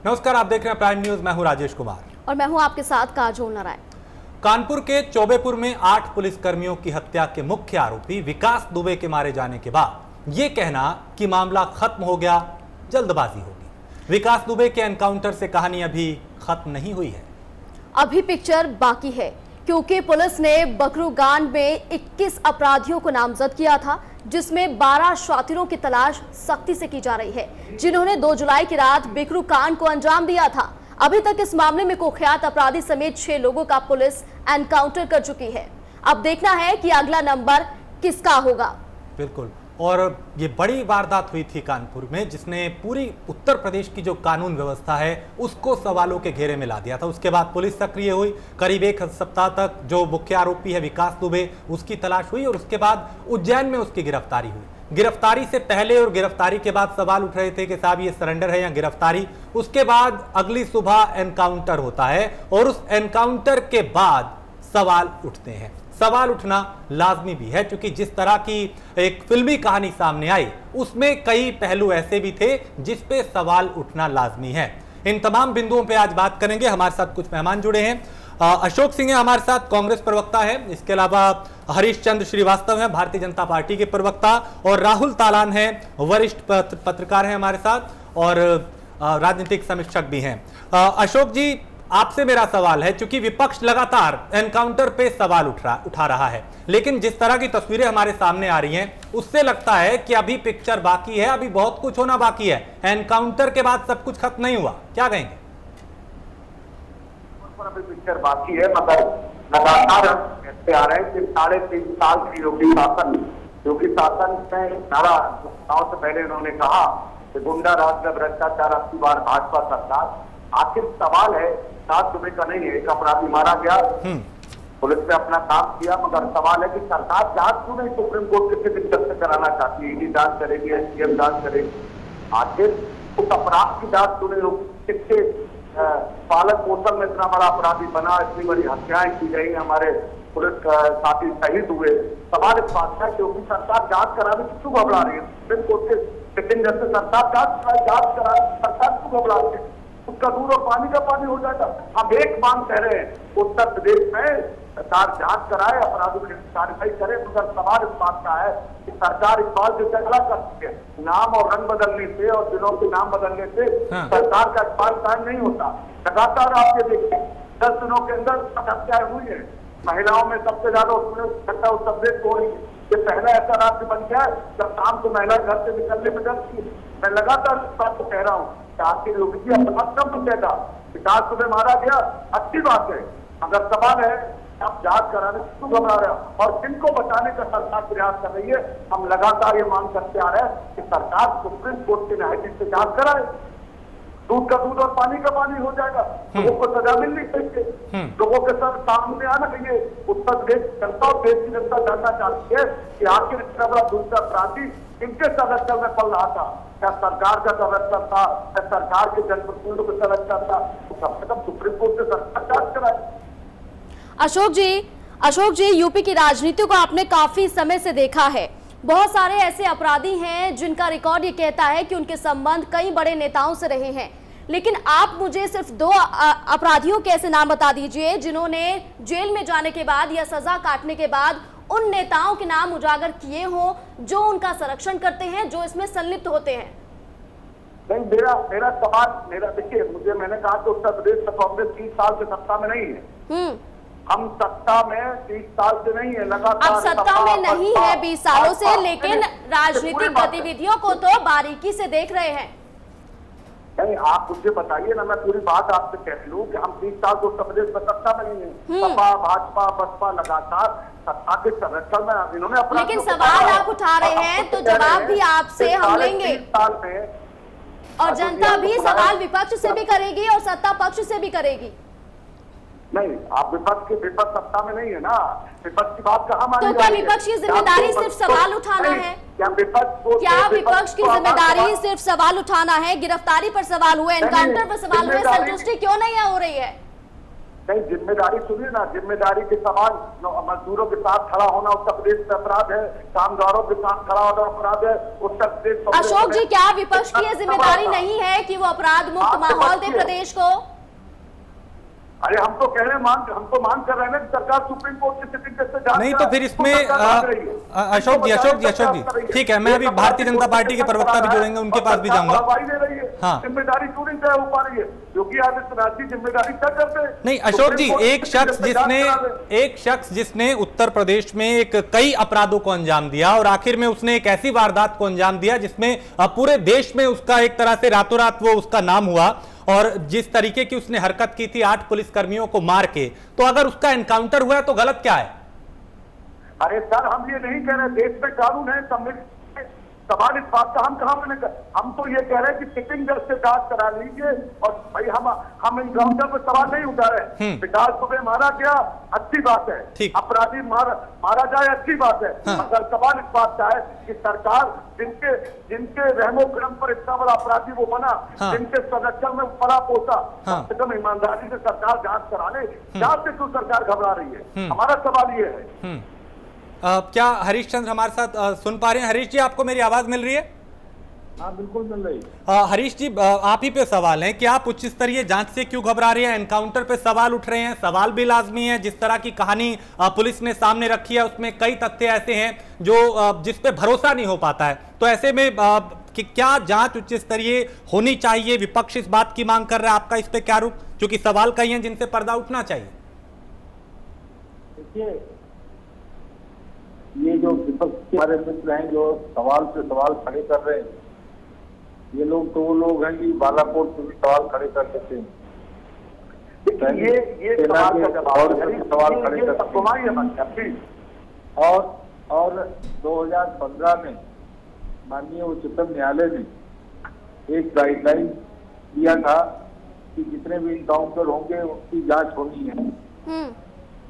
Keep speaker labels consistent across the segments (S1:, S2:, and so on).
S1: नमस्कार, आप देख रहे हैं प्राइम न्यूज। मैं हूं राजेश कुमार
S2: और मैं हूं आपके साथ काजोल नारायण।
S1: कानपुर के चौबेपुर में 8 पुलिसकर्मियों की हत्या के मुख्य आरोपी विकास दुबे के मारे जाने के बाद ये कहना कि मामला खत्म हो गया जल्दबाजी होगी। विकास दुबे के एनकाउंटर से कहानी अभी खत्म नहीं हुई है।
S2: अभी पिक्चर बाकी है, क्योंकि पुलिस ने बकरूगान में 21 अपराधियों को नामजद किया था, जिसमें 12 शातिरों की तलाश सख्ती से की जा रही है, जिन्होंने 2 जुलाई की रात बिकरू कांड को अंजाम दिया था। अभी तक इस मामले में कुख्यात अपराधी समेत 6 लोगों का पुलिस एनकाउंटर कर चुकी है। अब देखना है कि अगला नंबर किसका होगा।
S1: बिल्कुल, और ये बड़ी वारदात हुई थी कानपुर में, जिसने पूरी उत्तर प्रदेश की जो कानून व्यवस्था है उसको सवालों के घेरे में ला दिया था। उसके बाद पुलिस सक्रिय हुई, करीब 1 सप्ताह तक जो मुख्य आरोपी है विकास दुबे, उसकी तलाश हुई और उसके बाद उज्जैन में उसकी गिरफ्तारी हुई। गिरफ्तारी से पहले और गिरफ्तारी के बाद सवाल उठ रहे थे कि साहब ये सरेंडर है या गिरफ्तारी। उसके बाद अगली सुबह एनकाउंटर होता है और उस एनकाउंटर के बाद सवाल उठते हैं। सवाल उठना लाजमी भी है, क्योंकि जिस तरह की एक फिल्मी कहानी सामने आई उसमें कई पहलू ऐसे भी थे जिस पे सवाल उठना लाजमी है। इन तमाम बिंदुओं पे आज बात करेंगे। हमारे साथ कुछ मेहमान जुड़े हैं। अशोक सिंह है हमारे साथ, कांग्रेस प्रवक्ता है। इसके अलावा हरीश चंद्र श्रीवास्तव हैं, भारतीय जनता पार्टी के प्रवक्ता, और राहुल तालान है, वरिष्ठ पत्रकार हैं हमारे साथ और राजनीतिक समीक्षक भी हैं। अशोक जी, आपसे मेरा सवाल है, क्योंकि विपक्ष लगातार एनकाउंटर पे सवाल उठा रहा है, लेकिन जिस तरह की तस्वीरें हमारे सामने आ रही हैं उससे लगता है कि अभी पिक्चर बाकी है, अभी बहुत कुछ होना बाकी है। एनकाउंटर के बाद सब कुछ खत्म नहीं हुआ, क्या कहेंगे?
S3: अभी पिक्चर बाकी है, मगर लगातार कहते आ रहे हैं कि 3.5 साल की योगी शासन में नारा चुनाव से पहले उन्होंने कहा कि गुंडा राज, भ्रष्टाचार, अब की बार भाजपा सरकार। आखिर सवाल है विकास दुबे का नहीं है, एक अपराधी मारा गया, पुलिस ने अपना काम किया, मगर सवाल है कि सरकार जांच क्यों नहीं सुप्रीम कोर्ट के किसी दिक्कत से कराना चाहती है? ईडी जांच करेगी, एसटीएफ जांच करेगी, आखिर उस अपराध की जांच क्यों नहीं होगी? किसके पालक पोषण में इतना बड़ा अपराधी बना, इतनी बड़ी हत्याएं की गई, हमारे पुलिस साथी शहीद हुए। सवाल इस बात है क्योंकि सरकार जांच कराने की क्यों घबरा रही है? सुप्रीम कोर्ट के सिटिंग जैसे सरकार जांच करा, सरकार क्यों घबरा रही है? उसका दूध और पानी का पानी हो जाएगा। हम एक मांग कह रहे हैं, उत्तर प्रदेश में सरकार जांच कराए, अपराधों की कार्रवाई करे, मगर सवाल इस बात का है कि सरकार इस बात से झगड़ा करती है। नाम और रंग बदलने से और जिलों के नाम बदलने से सरकार का इकबाल कायम नहीं होता। लगातार आप ये देखिए 10 दिनों के अंदर हत्याएं हुई है। महिलाओं में सबसे ज्यादा उत्तर उत्तर प्रदेश हो रही है। ये पहला ऐसा राज्य बन गया है जब शाम को महिला घर से निकलने में डरती है। मैं लगातार इस बात को कह रहा हूँ, आखिर योगी जी अपना कब रुकेगा? विकास दुबे मारा गया, अच्छी बात है, मगर सवाल है आप जांच कराने से क्यों घबरा रहे हो और किनको बचाने का सरकार प्रयास कर रही है? हम लगातार ये मांग करते आ रहे हैं कि सरकार सुप्रीम कोर्ट की न्यायाधीश से जांच कराए। दूध का दूध और पानी का पानी हो जाएगा। लोगों को सजा मिलनी चाहिए, लोगों के सर सामने आना चाहिए। उत्तर प्रदेश जनता और देश की जनता जानना चाहती है कि आखिर इतना बड़ा दूसरा अपराधी इनके संरक्षण में पल रहा था। क्या सरकार का संरक्षण था, क्या सरकार के जनप्रतिनिधियों का संरक्षण था? तो कम से कम सुप्रीम कोर्ट से सरकार जांच कराए।
S2: अशोक जी, यूपी की राजनीति को आपने काफी समय से देखा है। बहुत सारे ऐसे अपराधी हैं जिनका रिकॉर्ड ये कहता है कि उनके संबंध कई बड़े नेताओं से रहे हैं, लेकिन आप मुझे सिर्फ 2 अपराधियों के ऐसे नाम बता दीजिए जिन्होंने जेल में जाने के बाद या सजा काटने के बाद उन नेताओं के नाम उजागर किए हों जो उनका संरक्षण करते हैं, जो इसमें संलिप्त होते हैं।
S3: नहीं, मेरा सवाल देखिए, मैंने कहा कि उत्तर प्रदेश में कांग्रेस 30 साल से सत्ता में नहीं है। हम सत्ता में 30 साल से नहीं है, लगातार
S2: अब सत्ता में नहीं है 20 सालों से, लेकिन राजनीतिक गतिविधियों को तो बारीकी से देख रहे हैं।
S3: नहीं, आप मुझे बताइए ना, मैं पूरी बात आपसे कह लूं कि हम 30 साल से उत्तर प्रदेश में सत्ता में नहीं है। सपा, भाजपा, बसपा लगातार सत्ता के संरक्षण में इन्होंने अपना,
S2: लेकिन सवाल आप उठा रहे हैं तो जवाब भी आपसे हम लेंगे,
S3: साल में
S2: और जनता भी सवाल विपक्ष से भी करेगी और सत्ता पक्ष से भी करेगी।
S3: नहीं, आप विपक्ष सत्ता में नहीं है ना, विपक्ष की बात कहाँ मानी?
S2: तो क्या विपक्ष की जिम्मेदारी सिर्फ सवाल उठाना है? क्या विपक्ष की जिम्मेदारी सिर्फ सवाल उठाना है? गिरफ्तारी पर सवाल हुए, एनकाउंटर पर सवाल हुए, संतुष्टि क्यों नहीं हो रही है?
S3: नहीं, जिम्मेदारी सुनिए ना, जिम्मेदारी के सवाल मजदूरों के साथ खड़ा होना उत्तर प्रदेश में अपराध है, कामगारों के साथ खड़ा होना अपराध है उत्तर प्रदेश।
S2: अशोक जी, क्या विपक्ष की ये जिम्मेदारी नहीं है कि वो अपराध मुक्त माहौल दे प्रदेश को?
S3: अरे हम तो कह रहे हैं, हम तो मांग कर रहे हैं ना कि सरकार सुप्रीम कोर्ट की सिटिंग से
S1: नहीं, तो फिर इसमें अशोक जी ठीक है, मैं अभी भारतीय जनता पार्टी के प्रवक्ता भी जुड़ेंगे, उनके पास भी जाऊंगा। हाँ,
S3: जिम्मेदारी क्यों नहीं तय हो पा रही है? क्योंकि आदित्यनाथ जी जिम्मेदारी तय करते हैं।
S1: नहीं अशोक जी, एक शख्स जिसने उत्तर प्रदेश में कई अपराधों को अंजाम दिया और आखिर में उसने एक ऐसी वारदात को अंजाम दिया जिसमें पूरे देश में उसका एक तरह से रातों रात वो उसका नाम हुआ, और जिस तरीके की उसने हरकत की थी 8 पुलिसकर्मियों को मार के, तो अगर उसका एनकाउंटर हुआ है तो गलत क्या है?
S3: अरे सर, हम ये नहीं कह रहे, देश में कानून है, सवाल इस बात का हम तो ये कह रहे हैं कि सिटिंग जज से जांच करा लीजिए। और भाई हम एनकाउंटर पर सवाल नहीं उठा रहे। विकास दुबे मारा गया, अच्छी बात है, अपराधी मारा जाए, अच्छी बात है। मगर सवाल इस बात का है कि सरकार जिनके रहमो क्रम पर इतना बड़ा अपराधी वो बना, जिनके संरक्षण में पला पोसा, कम से कम ईमानदारी से सरकार जांच करा ले। जांच से क्यों सरकार घबरा रही है? हमारा सवाल ये है।
S1: क्या हरीश चंद्र हमारे साथ सुन पा रहे हैं? हरीश जी, आपको मेरी आवाज मिल रही है?
S3: हाँ, बिल्कुल मिल रही है।
S1: हरीश जी, आप ही पे सवाल है कि आप उच्च स्तरीय जांच से क्यों घबरा रहे हैं? एनकाउंटर पे सवाल उठ रहे हैं, सवाल भी लाजमी है। जिस तरह की कहानी पुलिस ने सामने रखी है उसमें कई तथ्य ऐसे हैं जो जिस पे भरोसा नहीं हो पाता है। तो ऐसे में कि क्या जांच उच्च स्तरीय होनी चाहिए? विपक्ष इस बात की मांग कर रहा है, आपका इस पे क्या रुख? क्योंकि सवाल कई हैं जिनसे पर्दा उठना चाहिए।
S4: देखिए, ये जो विपक्ष के हमारे मित्र हैं जो सवाल पे सवाल खड़े कर रहे हैं, ये लोग तो वो लोग हैं कि बालाकोट पे भी सवाल खड़े कर देते हैं।
S3: ये सवाल का जवाब
S4: सवाल खड़े करते हैं। और 2015 में माननीय उच्चतम न्यायालय ने एक गाइडलाइन दिया था कि जितने भी इनकाउंटर होंगे उसकी जांच होनी है।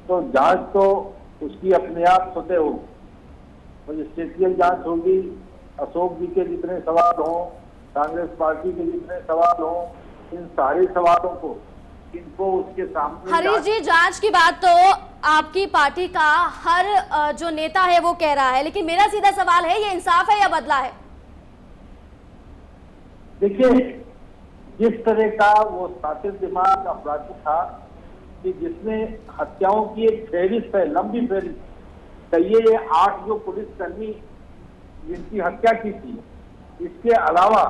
S4: तो जांच तो उसकी अपने आप स्वतः होगी, मजिस्ट्रेटियल जांच होगी। अशोक जी के जितने सवाल हों, कांग्रेस पार्टी के जितने सवाल हों, इन सारे सवालों को इनको उसके सामने।
S2: हरीश जी, जांच की बात तो आपकी पार्टी का हर जो नेता है वो कह रहा है, लेकिन मेरा सीधा सवाल है, ये इंसाफ है या बदला है?
S4: देखिए, जिस तरह का वो सातिर दिमाग अपराधी था कि जिसने हत्याओं की एक फहरिस्त है, लंबी फहरिस्त, कहिए ये 8 जो पुलिसकर्मी जिनकी हत्या की थी, इसके अलावा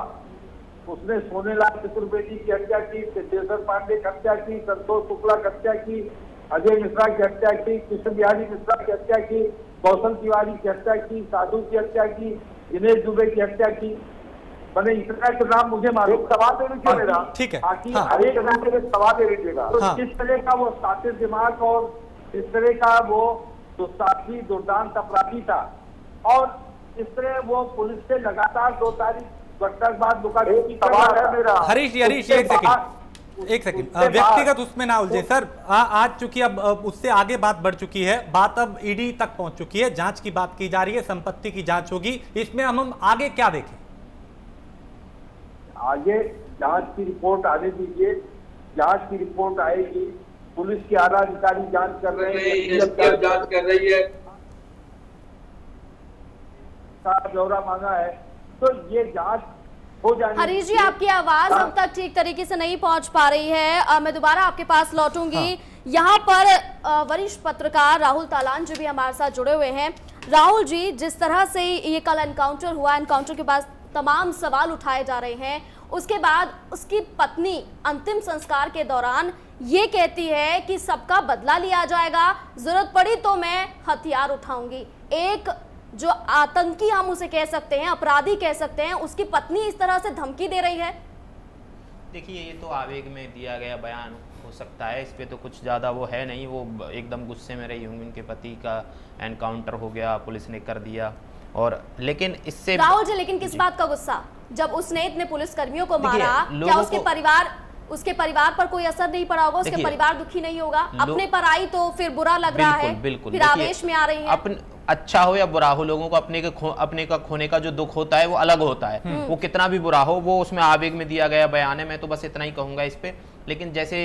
S4: उसने सोनेलाल चतुर्वेदी की हत्या की, तेजेश्वर पांडे की हत्या की, संतोष शुक्ला की हत्या की, अजय मिश्रा की हत्या की, कृष्ण बिहारी मिश्रा की हत्या की, कौशल तिवारी की हत्या की, साधु की हत्या की, दिनेश दुबे की हत्या की। मैंने इतना तो नाम मुझे मालूम।
S3: सवाल दे लीजिए मेरा,
S1: ठीक है,
S3: बाकी हर एक सवाल दे लीजिएगा।
S4: तो इस तरह का वो सातिर दिमाग और इस तरह का वो दुस्साहसी दुर्दांत अपराधी था, और इस तरह वो पुलिस से लगातार 2 तारीख बट्टरबाद
S3: सवाल है मेरा।
S1: हरीश जी, एक सेकंड व्यक्तिगत उसमें ना उलझे सर। आज चूंकि अब उससे आगे बात बढ़ चुकी है, बात अब ईडी तक पहुंच चुकी है, जांच की बात की जा रही है, संपत्ति की जांच होगी। इसमें हम आगे क्या देखें?
S4: आगे जांच की रिपोर्ट आने दीजिए, जांच की रिपोर्ट आएगी, पुलिस के आला अधिकारी जांच कर रहे हैं, जांच कर रही है, ब्यौरा मांगा है, तो ये जांच हो जाएगी।
S2: हरीश जी, आपकी आवाज अब तक ठीक तरीके से नहीं पहुंच पा रही है, मैं दोबारा आपके पास लौटूंगी। यहाँ पर वरिष्ठ पत्रकार राहुल तालान जी भी हमारे साथ जुड़े हुए हैं। राहुल जी, जिस तरह से ये कल एनकाउंटर हुआ, एनकाउंटर के बाद तमाम सवाल उठाए जा रहे हैं, उसके बाद उसकी पत्नी अंतिम संस्कार के दौरान ये कहती है कि सबका बदला लिया जाएगा, जरूरत पड़ी तो मैं हथियार उठाऊंगी। एक जो आतंकी हम उसे कह सकते हैं, अपराधी कह सकते हैं, उसकी पत्नी इस तरह से धमकी दे रही है।
S5: देखिए, ये तो आवेग में दिया गया बयान हो सकता है, इस पे तो कुछ ज़्यादा वो है नहीं। वो एकदम गुस्से में रही होंगी, उनके पति का एनकाउंटर हो गया, पुलिस ने कर दिया। और लेकिन इससे
S2: राहुल जी, लेकिन किस बात का गुस्सा? जब उसने इतने पुलिस कर्मियों को मारा, क्या उसके परिवार पर कोई असर नहीं पड़ा होगा? उसके परिवार दुखी नहीं होगा? अपने पर आई तो फिर बुरा लग रहा है, फिर आवेश में आ रही है।
S5: अच्छा हो या बुरा हो, लोगों को अपने का खोने का जो दुख होता है वो अलग होता है। वो कितना भी बुरा हो, वो उसमें आवेग में दिया गया बयान है। मैं तो बस इतना ही कहूंगा इस पे। लेकिन जैसे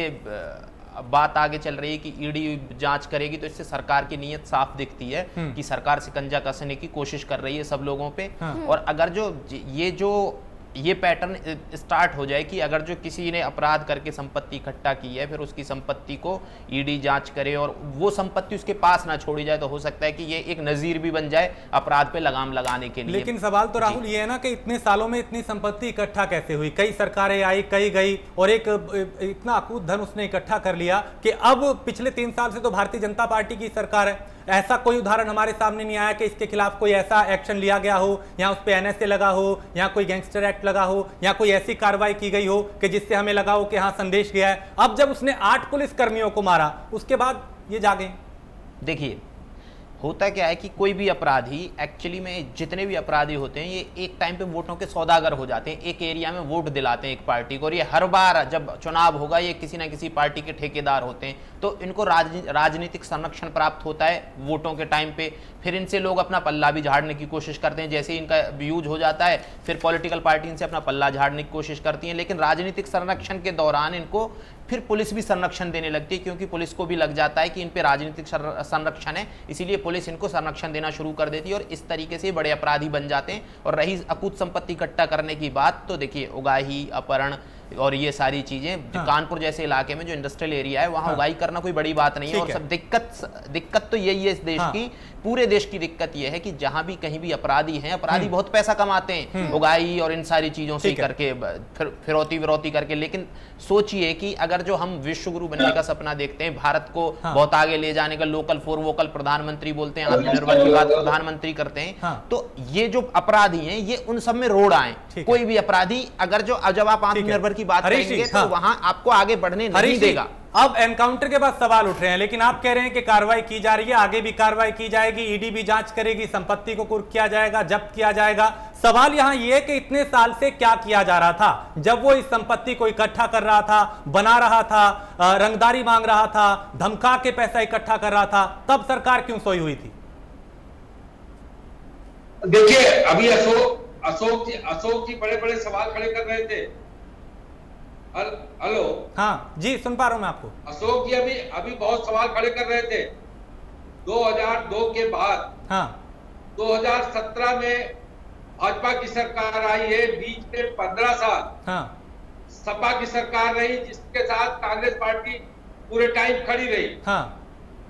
S5: बात आगे चल रही है कि ईडी जांच करेगी, तो इससे सरकार की नीयत साफ दिखती है कि सरकार शिकंजा कसने की कोशिश कर रही है सब लोगों पे। और अगर ये पैटर्न स्टार्ट हो जाए कि अगर जो किसी ने अपराध करके संपत्ति इकट्ठा की है, फिर उसकी संपत्ति को ईडी जांच करे और वो संपत्ति उसके पास ना छोड़ी जाए, तो हो सकता है कि ये एक नजीर भी बन जाए अपराध पे लगाम लगाने के लिए।
S1: लेकिन सवाल तो राहुल ये है ना कि इतने सालों में इतनी संपत्ति इकट्ठा कैसे हुई? कई सरकारें आई, कई गई, और एक इतना अकूत धन उसने इकट्ठा कर लिया कि अब पिछले 3 साल से तो भारतीय जनता पार्टी की सरकार है। ऐसा कोई उदाहरण हमारे सामने नहीं आया कि इसके खिलाफ कोई ऐसा एक्शन लिया गया हो, या उस पर एनएसए लगा हो, या कोई गैंगस्टर एक्ट लगा हो, या कोई ऐसी कार्रवाई की गई हो कि जिससे हमें लगा हो कि हाँ संदेश गया है। अब जब उसने 8 पुलिस कर्मियों को मारा, उसके बाद ये जागे।
S5: देखिए होता क्या है कि कोई भी अपराधी, एक्चुअली में जितने भी अपराधी होते हैं, ये एक टाइम पे वोटों के सौदागर हो जाते हैं, एक एरिया में वोट दिलाते हैं एक पार्टी को, और ये हर बार जब चुनाव होगा ये किसी ना किसी पार्टी के ठेकेदार होते हैं, तो इनको राजनीतिक संरक्षण प्राप्त होता है वोटों के टाइम पे। फिर इनसे लोग अपना पल्ला भी झाड़ने की कोशिश करते हैं, जैसे इनका यूज हो जाता है फिर पॉलिटिकल पार्टी इनसे अपना पल्ला झाड़ने की कोशिश करती है। लेकिन राजनीतिक संरक्षण के दौरान इनको फिर पुलिस भी संरक्षण देने लगती है, क्योंकि पुलिस को भी लग जाता है कि इन पे राजनीतिक संरक्षण है, इसीलिए पुलिस इनको संरक्षण देना शुरू कर देती है और इस तरीके से बड़े अपराधी बन जाते हैं। और रही अकूत संपत्ति इकट्ठा करने की बात, तो देखिए उगाही, अपहरण और ये सारी चीजें, कानपुर जैसे इलाके में जो इंडस्ट्रियल एरिया है वहां उगाही करना कोई बड़ी बात नहीं है। और सब दिक्कत तो यही है इस देश की, पूरे देश की दिक्कत यह है कि जहां भी कहीं भी अपराधी हैं, अपराधी बहुत पैसा कमाते हैं उगाही और इन सारी चीजों से करके, फिरौती विरौती करके। लेकिन सोचिए कि अगर जो हम विश्व गुरु बनने का सपना देखते हैं, भारत को बहुत आगे ले जाने का, लोकल फॉर वोकल प्रधानमंत्री बोलते हैं, आत्मनिर्भर की बात प्रधानमंत्री करते हैं, तो ये जो अपराधी हैं ये उन सब में रोड आए। कोई भी अपराधी अगर जब आप आत्मनिर्भर की बात करेंगे तो वहां आपको आगे बढ़ने नहीं देगा।
S1: अब एनकाउंटर के बाद सवाल उठ रहे हैं, लेकिन आप कह रहे हैं कि कार्रवाई की जा रही है, आगे भी कार्रवाई की जाएगी, ईडी भी जांच करेगी, संपत्ति को कुर्क किया जाएगा, जब्त किया जाएगा। सवाल यहां यह है कि इतने साल से क्या किया जा रहा था? जब वो इस संपत्ति को इकट्ठा कर रहा था, बना रहा था, रंगदारी मांग रहा था, धमका के पैसा इकट्ठा कर रहा था, तब सरकार क्यों सोई हुई थी?
S6: देखिए अभी अशोक जी बड़े बड़े सवाल खड़े कर रहे थे। हेलो,
S1: हाँ जी, सुन पा रहा हूं मैं आपको।
S6: अशोक जी अभी बहुत सवाल खड़े कर रहे थे 2002 के बाद। हाँ, 2017 में भाजपा की सरकार आई है, बीच में 15 साल हाँ, सपा की सरकार रही, जिसके साथ कांग्रेस पार्टी पूरे टाइम खड़ी रही। हाँ,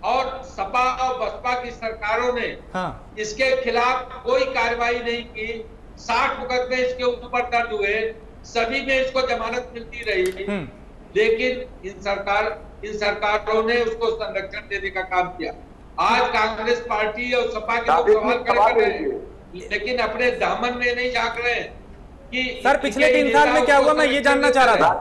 S6: और सपा और बसपा की सरकारों ने हाँ, इसके खिलाफ कोई कार्रवाई नहीं की। 60 मुकदमे इसके ऊपर दर्ज हुए, सभी में इसको जमानत मिलती रही, लेकिन इन सरकारों ने उसको संरक्षण देने का काम किया। आज कांग्रेस पार्टी और सपा के लोग सवाल खड़े कर रहे हैं, लेकिन अपने दामन में नहीं झांक रहे हैं कि
S1: सर पिछले 3 साल में क्या हुआ, मैं ये जानना चाह रहा था।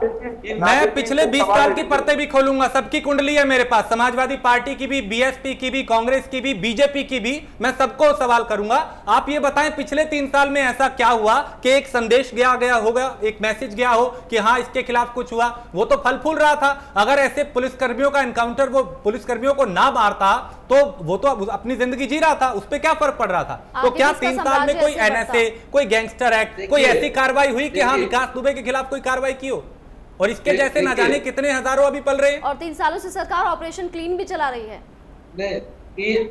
S1: मैं पिछले 20 साल की परतें भी खोलूंगा, सबकी कुंडली है मेरे पास, समाजवादी पार्टी की भी, बीएसपी की भी, कांग्रेस की भी, बीजेपी की भी, मैं सबको सवाल करूंगा। आप ये बताएं पिछले 3 साल में ऐसा क्या हुआ कि एक संदेश गया होगा, एक मैसेज गया हो कि हाँ इसके खिलाफ कुछ हुआ? वो तो फल फूल रहा था। अगर ऐसे पुलिसकर्मियों का एनकाउंटर वो पुलिसकर्मियों को ना मारता तो वो तो अपनी जिंदगी जी रहा था, उस पर क्या फर्क पड़ रहा था? तो क्या 3 साल में कोई एनएसए, कोई गैंगस्टर एक्ट, कोई ऐसी कार्रवाई हुई कि हाँ विकास दुबे के खिलाफ कोई कार्रवाई की हो? और इसके जैसे ना जाने कितने हजारों अभी पल रहे हैं।
S2: और 3 सालों से सरकार ऑपरेशन क्लीन भी चला रही है।
S6: नहीं,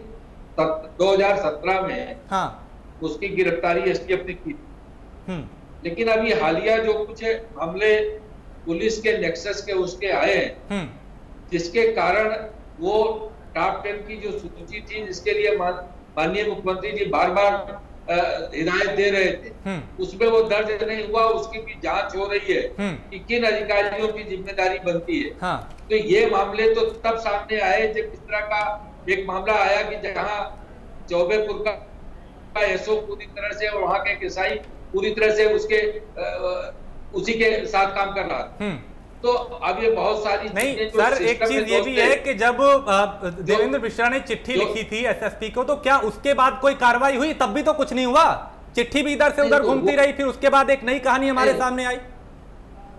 S6: 2017 में हाँ, उसकी गिरफ्तारी एसटीएफ ने की, लेकिन अभी हालिया जो कुछ हमले पुलिस के नेक्सस के उसके आए हैं, जिसके कारण वो टॉप 10 की जो सूची थी, जिसके लिए माननीय मुख्यमंत्री जी बार बार हिदायत दे रहे थे, उसमें वो दर्ज नहीं हुआ। उसकी भी जांच हो रही है कि किन अधिकारियों की जिम्मेदारी बनती है। हाँ। तो ये मामले तो तब सामने आए जब इस तरह का एक मामला आया कि जहां चौबेपुर का एसओ पूरी तरह से और वहां के किसाई पूरी तरह से उसी के साथ काम कर रहा था। तो अब ये बहुत सारी
S1: नहीं सर, एक चीज ये भी है कि जब देवेंद्र मिश्रा ने चिट्ठी लिखी थी एसएसपी को, तो क्या उसके बाद कोई कार्रवाई हुई? तब भी तो कुछ नहीं हुआ, चिट्ठी भी इधर से उधर घूमती रही, फिर उसके बाद एक नई कहानी हमारे सामने आई।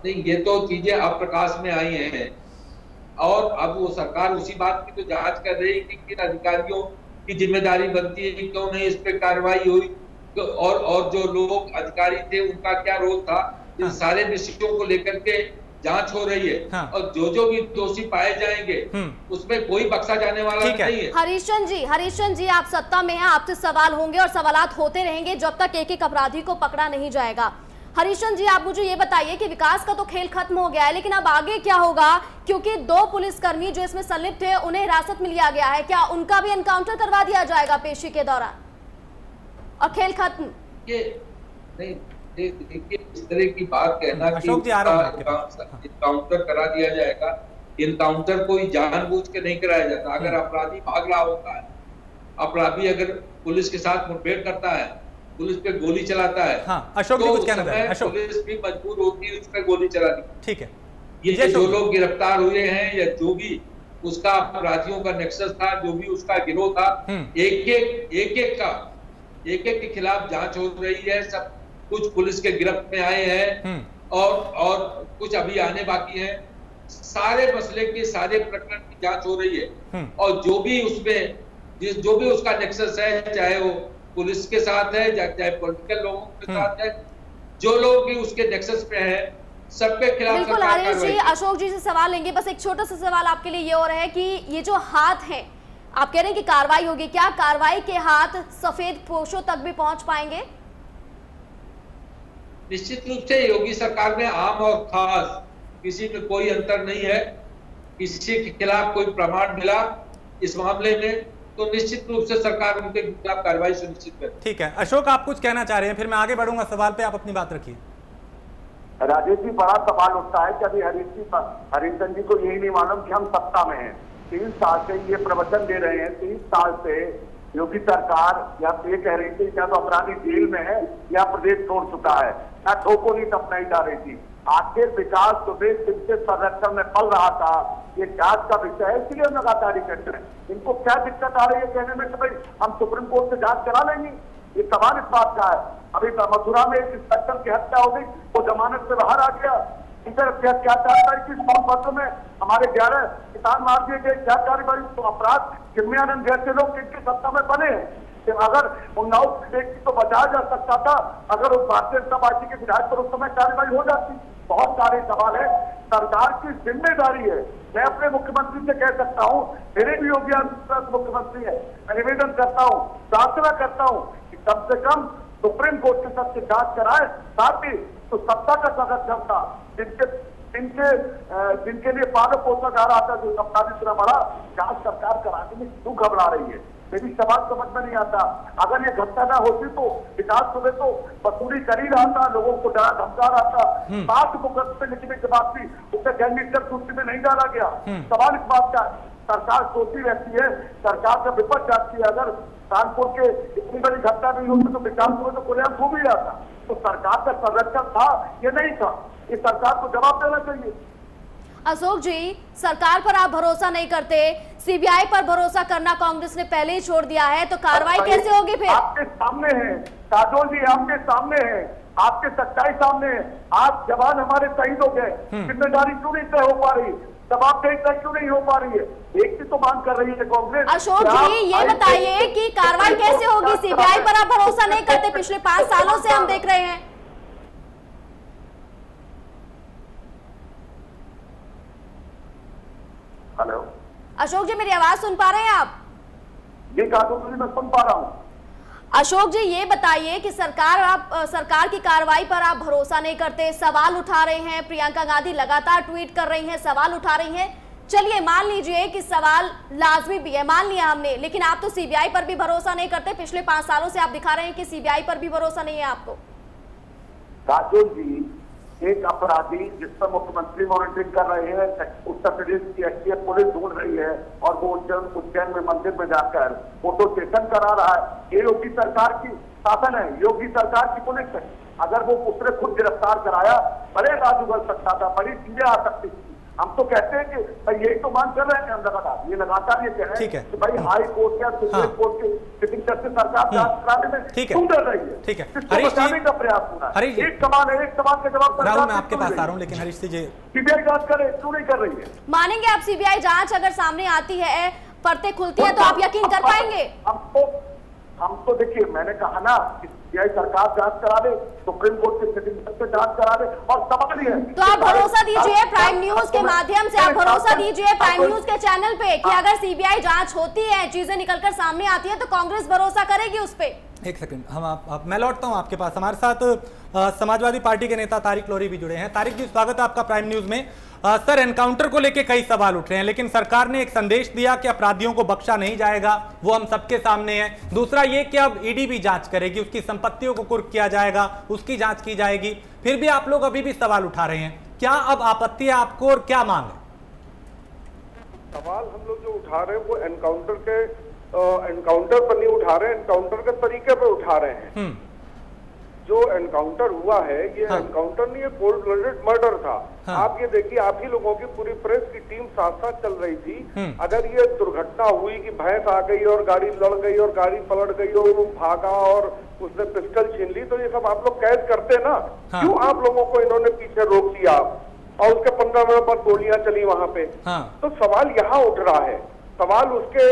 S6: नहीं, ये तो चीजें अब प्रकाश में आई हैं और अब वो सरकार उसी बात की तो जांच कर रही है कि किन अधिकारियों की जिम्मेदारी बनती है, क्यों नहीं इस पे कार्रवाई हुई, और जो लोग अधिकारी थे उनका क्या रोल था। इन सारे विषयों को लेकर के जांच हो रही है।
S1: हाँ।
S6: और जो भी दोषी पाए जाएंगे उसमें कोई बख्शा जाने वाला नहीं है।
S2: हरीश चंद जी, आप सत्ता में हैं, आपसे सवाल होंगे और सवालात होते रहेंगे जब तक एक एक अपराधी को पकड़ा नहीं जाएगा। हरीश चंद जी, आप मुझे ये बताइए कि विकास का तो खेल खत्म हो गया है, लेकिन अब आगे क्या होगा? क्योंकि 2 पुलिसकर्मी जो इसमें संलिप्त थे उन्हें हिरासत में लिया गया है, क्या उनका भी एनकाउंटर करवा दिया जाएगा पेशी के दौरान और खेल खत्म?
S6: ये नहीं, देखिए इस तरह की बात कहना कि इनकाउंटर करा दिया जाएगा, इनकाउंटर कोई जानबूझ के नहीं कराया जाता। अगर अपराधी भाग रहा होता है, अपराधी अगर पुलिस के साथ मुठभेड़ करता है, पुलिस पे गोली चलाता है,
S1: हाँ, अशोक जी कुछ कहना चाहते हैं। अशोक,
S6: पुलिस भी मजबूर होती है उस पर गोली चलाने।
S1: ठीक है,
S6: ये जो लोग गिरफ्तार हुए हैं या जो भी उसका अपराधियों का नेक्सस था, जो भी उसका गिरोह था, एक एक के खिलाफ जांच हो रही है। सब कुछ पुलिस के गिरफ्त में आए हैं और कुछ अभी आने बाकी हैं। सारे मसले की, सारे प्रकरण की जांच हो रही है और जो भी उसमें जो भी उसका नेक्सस है, चाहे वो पुलिस के साथ है, चाहे पॉलिटिकल लोगों के साथ है, जो लोग भी उसके नेक्सस पे हैं, सबके खिलाफ।
S2: बिल्कुल हरीश जी, अशोक जी से सवाल लेंगे। बस एक छोटा सा सवाल आपके लिए ये और है कि ये जो हाथ हैं, आप कह रहे हैं कि कार्रवाई होगी, क्या कार्रवाई के हाथ सफेद पोशों तक भी पहुंच पाएंगे?
S6: निश्चित रूप से योगी सरकार में आम और खास किसी में कोई अंतर नहीं है। किसी के खिलाफ कोई प्रमाण मिला इस मामले में तो निश्चित रूप से सरकार उनके खिलाफ कार्रवाई सुनिश्चित करे।
S1: ठीक है, अशोक आप कुछ कहना चाह रहे हैं, फिर मैं आगे बढ़ूंगा सवाल पे, आप अपनी बात रखिए।
S3: राजेश जी, बड़ा सवाल उठता है कि अभी हरीश चंद जी को यही नहीं मालूम कि हम सत्ता में हैं। 3 साल से ये प्रवचन दे रहे हैं, 3 साल से योगी सरकार या तो ये कह रही थी क्या तो अपराधी जेल में है या प्रदेश छोड़ चुका है, ना ठोको नहीं तब नहीं जा रही थी। आखिर विकास दुबे जिनके संरक्षण में पल रहा था, ये जांच का विषय है, इसलिए हम लगातार कर रहे हैं। इनको क्या दिक्कत आ रही है कहने में कि भाई हम सुप्रीम कोर्ट से जांच करा लेंगे? ये सवाल इस बात का है। अभी मथुरा में एक इंस्पेक्टर की हत्या हो गई, वो जमानत से बाहर आ गया। इधर क्या चाहता है कि सोनभद्र में हमारे 11 किसान मार दिए गए, क्या कार्रवाई? तो अपराध चिन्मयानंद जैसे लोग जिनकी सत्ता में बने हैं, अगर उन्नाव व्यक्ति को बचाया जा सकता था, अगर उस भारतीय जनता पार्टी के विधायक पर उस समय कार्रवाई हो जाती। बहुत सारे सवाल है, सरकार की जिम्मेदारी है। मैं अपने मुख्यमंत्री से कह सकता हूँ, मेरे भी योगी आदित्यनाथ मुख्यमंत्री है, मैं निवेदन करता हूँ, प्रार्थना करता हूँ कि कम से कम सुप्रीम कोर्ट के सबसे जांच कराए। साथ ही तो सत्ता का संरक्षण था, जिनके लिए पालन पोषा जा रहा था, जो अपराधी इतना बड़ा जांच सरकार कराने में क्यों घबरा रही है? मेरी सवाल समझ में नहीं आता। अगर ये घटना ना होती तो विकास दुबे तो वसूली कर ही रहा था, लोगों को डरा धमका रहा था। 7 मुकदमे लिखने के बाद भी उसे गैंगस्टर सूची में नहीं डाला गया। सवाल इस बात का, सरकार सोचती रहती है, सरकार का विपक्ष जाती है। अगर कानपुर के इतनी बड़ी घटना नहीं होती तो विकास दुबे तो खुलेआम खो भी जाता। तो सरकार का संरक्षण था ये नहीं था, ये सरकार को जवाब देना चाहिए।
S2: अशोक जी, सरकार पर आप भरोसा नहीं करते, सीबीआई पर भरोसा करना कांग्रेस ने पहले ही छोड़ दिया है, तो कार्रवाई कैसे होगी फिर?
S3: आपके सामने है काजोल जी, आपके सामने है, आपके सच्चाई सामने है। आज जवान हमारे शहीद हो गए, जिम्मेदारी क्यों नहीं तय हो पा रही, जवाबदेही तय क्यों नहीं हो पा रही है? एक ही तो मांग कर रही है कांग्रेस।
S2: अशोक जी, ये बताइए कि कार्रवाई कैसे होगी? सीबीआई पर आप भरोसा नहीं करते, पिछले 5 सालों से हम देख रहे हैं।
S3: हेलो
S2: अशोक जी, मेरी आवाज सुन पा रहे हैं आप?
S3: जी काजोल जी, मैं सुन पा रहा हूँ।
S2: अशोक जी, ये बताइए कि सरकार की कार्रवाई पर आप भरोसा नहीं करते, सवाल उठा रहे हैं, प्रियंका गांधी लगातार ट्वीट कर रही हैं, सवाल उठा रही हैं। चलिए मान लीजिए कि सवाल लाजमी भी है, मान लिया हमने, लेकिन आप तो सीबीआई पर भी भरोसा नहीं करते। पिछले 5 सालों से आप दिखा रहे हैं कि सीबीआई पर भी भरोसा नहीं है आपको।
S3: काजोल जी, एक अपराधी जिस पर मुख्यमंत्री मॉनिटरिंग कर रहे हैं, उत्तर प्रदेश की एसटीएफ पुलिस ढूंढ रही है और वो उज्जैन में मंदिर में जाकर फोटो सेशन करा रहा है। ये योगी सरकार की शासन है, योगी सरकार की पुलिस है। अगर वो उसने खुद गिरफ्तार कराया, बड़े राजू बल सकता था, बड़ी चीजें आ सकती थी। हम तो कहते हैं कि भाई यही तो मांग कर रहे हैं, हम लगातार ये कह रहे हैं कि भाई हाई कोर्ट या सुप्रीम कोर्ट के सिटिंग जज से सरकार जांच कराने में क्यों डर रही है?
S1: ठीक है,
S3: हरीश जी का प्रयास हो रहा है। एक सवाल है, एक सवाल का जवाब
S1: राहुल मैं आपके पास आ रहा हूं, लेकिन हरीश जी
S3: सीबीआई जांच करे, क्यों नहीं कर रही है?
S2: मानेंगे आप सीबीआई जांच अगर सामने आती है, परतें खुलती है, तो आप यकीन कर पाएंगे?
S3: हम तो देखिए, मैंने कहा ना, सीबीआई सरकार जांच करा दे, सुप्रीम कोर्ट के सिटिंग से जांच करा दे। और सवाल ही है
S2: तो आप भरोसा दीजिए प्राइम न्यूज के माध्यम से, आप भरोसा दीजिए प्राइम न्यूज के चैनल पे कि अगर सीबीआई जांच होती है, चीजें निकलकर सामने आती है, तो कांग्रेस भरोसा करेगी उस पे।
S1: एक सेकंड, मैं लौटता हूं आपके पास। हमारे साथ समाजवादी पार्टी के नेता तारिक लोरी भी जुड़े हैं। तारिक जी, स्वागत है आपका प्राइम न्यूज में। सर, एनकाउंटर को लेकर कई सवाल उठ रहे हैं, लेकिन सरकार ने एक संदेश दिया कि अपराधियों को बख्शा नहीं जाएगा, वो हम सबके सामने है। दूसरा ये कि अब ईडी भी जांच करेगी, उसकी संपत्तियों को कुर्क किया जाएगा, उसकी जांच की जाएगी। फिर भी आप लोग अभी भी सवाल उठा रहे हैं, क्या अब आपत्ति है आपको और क्या मांग है?
S7: सवाल हम लोग जो उठा रहे हैं वो एनकाउंटर पर नहीं उठा रहे हैं, एनकाउंटर के तरीके पर उठा रहे हैं। जो एनकाउंटर हुआ है ये एनकाउंटर नहीं है, कोल्ड ब्लडेड मर्डर था। आप ये देखिए, आप ही लोगों की पूरी प्रेस की टीम साथ साथ चल रही थी। अगर ये दुर्घटना हुई कि भैंस आ गई और गाड़ी लड़ गई और गाड़ी पलट गई और वो भागा और उसने पिस्टल छीन ली, तो ये सब आप लोग कैद करते ना। क्यों आप लोगों को इन्होंने पीछे रोक दिया और उसके 15 मिनट बाद गोलियां चली वहां पे? तो सवाल यहाँ उठ रहा है, सवाल उसके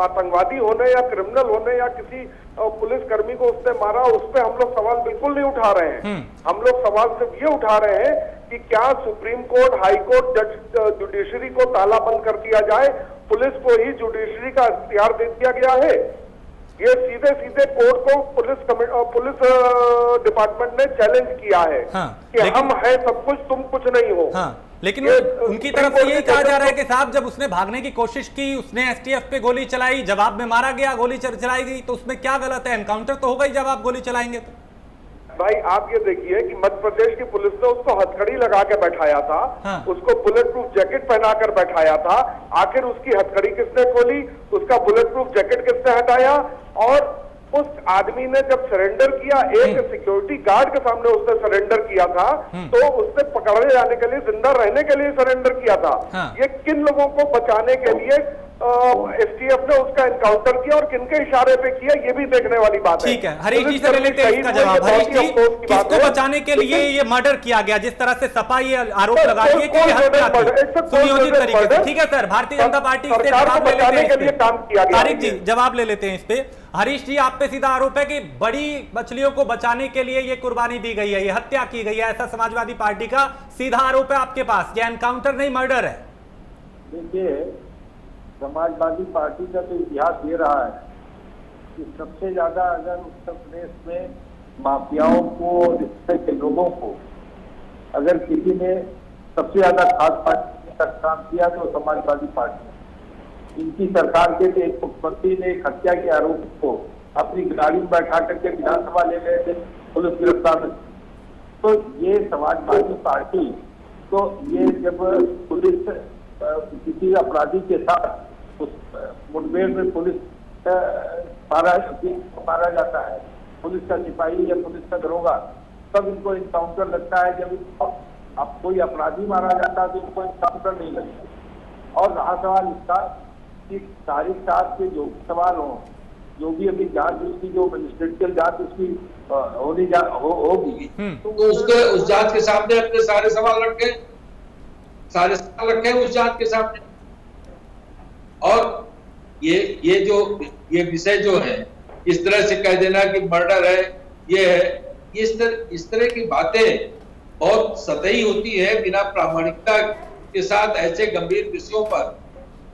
S7: आतंकवादी होने या क्रिमिनल होने या किसी पुलिस कर्मी को उसने मारा, उस पर हम लोग सवाल बिल्कुल नहीं उठा रहे हैं। हम लोग सवाल सिर्फ ये उठा रहे हैं कि क्या supreme court, high court, judiciary को ताला बंद कर दिया जाए, पुलिस को ही जुडिशरी का इख्तियार दे दिया गया है। ये सीधे सीधे कोर्ट को पुलिस डिपार्टमेंट ने चैलेंज किया है कि हम हैं सब कुछ, तुम कुछ नहीं हो।
S1: लेकिन उनकी तरफ से यही कहा जा रहा है कि साहब, जब उसने भागने की कोशिश की, उसने एसटीएफ पे गोली चलाई, जवाब में मारा गया, गोली चलाई गई, तो उसमें क्या गलत है? एनकाउंटर तो होगा ही जब आप गोली चलाएंगे तो।
S7: भाई आप ये देखिए कि मध्य प्रदेश की पुलिस ने उसको हथकड़ी लगा के बैठाया था, उसको बुलेट प्रूफ जैकेट पहनाकर बैठाया था। आखिर उसकी हथकड़ी किसने खोली, उसका बुलेट प्रूफ जैकेट किसने हटाया? और उस आदमी ने जब सरेंडर किया, एक सिक्योरिटी गार्ड के सामने उसने सरेंडर किया था, तो उसने पकड़े जाने के लिए, जिंदा रहने के लिए सरेंडर किया था। ये किन लोगों को बचाने के लिए एसटीएफ ने उसका एनकाउंटर किया और किनके इशारे पे किया, ये भी देखने वाली बात है।
S1: ठीक है, हरीश जी से ले लेते हैं इसका जवाब। हरीश जी, किसको बचाने के लिए ये मर्डर किया गया, जिस तरह से सपा ये आरोप लगा रही है कि हत्या थी सुनियोजित तरीके से? ठीक है सर, भारतीय जनता पार्टी इससे जवाब ले लेते हैं। तारिक जी, जवाब ले लेते हैं इस पे। हरीश जी, आप पे सीधा आरोप है कि बड़ी मछलियों को बचाने के लिए ये कुर्बानी दी गई है, ये हत्या की गई है, ऐसा समाजवादी पार्टी का सीधा आरोप है आपके पास। ये एनकाउंटर नहीं, मर्डर है।
S4: देखिए, समाजवादी पार्टी का तो इतिहास ये रहा है कि सबसे ज्यादा अगर उत्तर प्रदेश में माफियाओं को, इस तरह के लोगों को अगर किसी ने सबसे ज्यादा खास पार्टी तक काम किया तो समाजवादी पार्टी। इनकी सरकार के एक मुख्यमंत्री ने एक हत्या के आरोप को अपनी गाड़ी में बैठा करके विधानसभा ले गए थे, पुलिस गिरफ्तार में। तो ये समाजवादी पार्टी, तो ये जब पुलिस किसी अपराधी के साथ उस मुठभेड़ में पुलिस मारा जाता है, पुलिस का सिपाही या पुलिस का दरोगा, तब इनको इनकाउंटर लगता है। जब अब कोई अपराधी मारा जाता है तो इनको इनकाउंटर नहीं लगता। और रहा सवाल इसका कि तारिक साहब के जो सवाल हो, जो भी अभी जांच उसकी, जो मजिस्ट्रेटियल जांच उसकी होगी,
S6: तो उसके उस जांच के सामने अपने सारे सवाल रखे उस जांच के सामने। और ये विषय जो है, इस तरह से कह देना कि मर्डर है, ये है, इस तरह की बातें बहुत सतही होती है। बिना प्रामाणिकता के साथ ऐसे गंभीर विषयों पर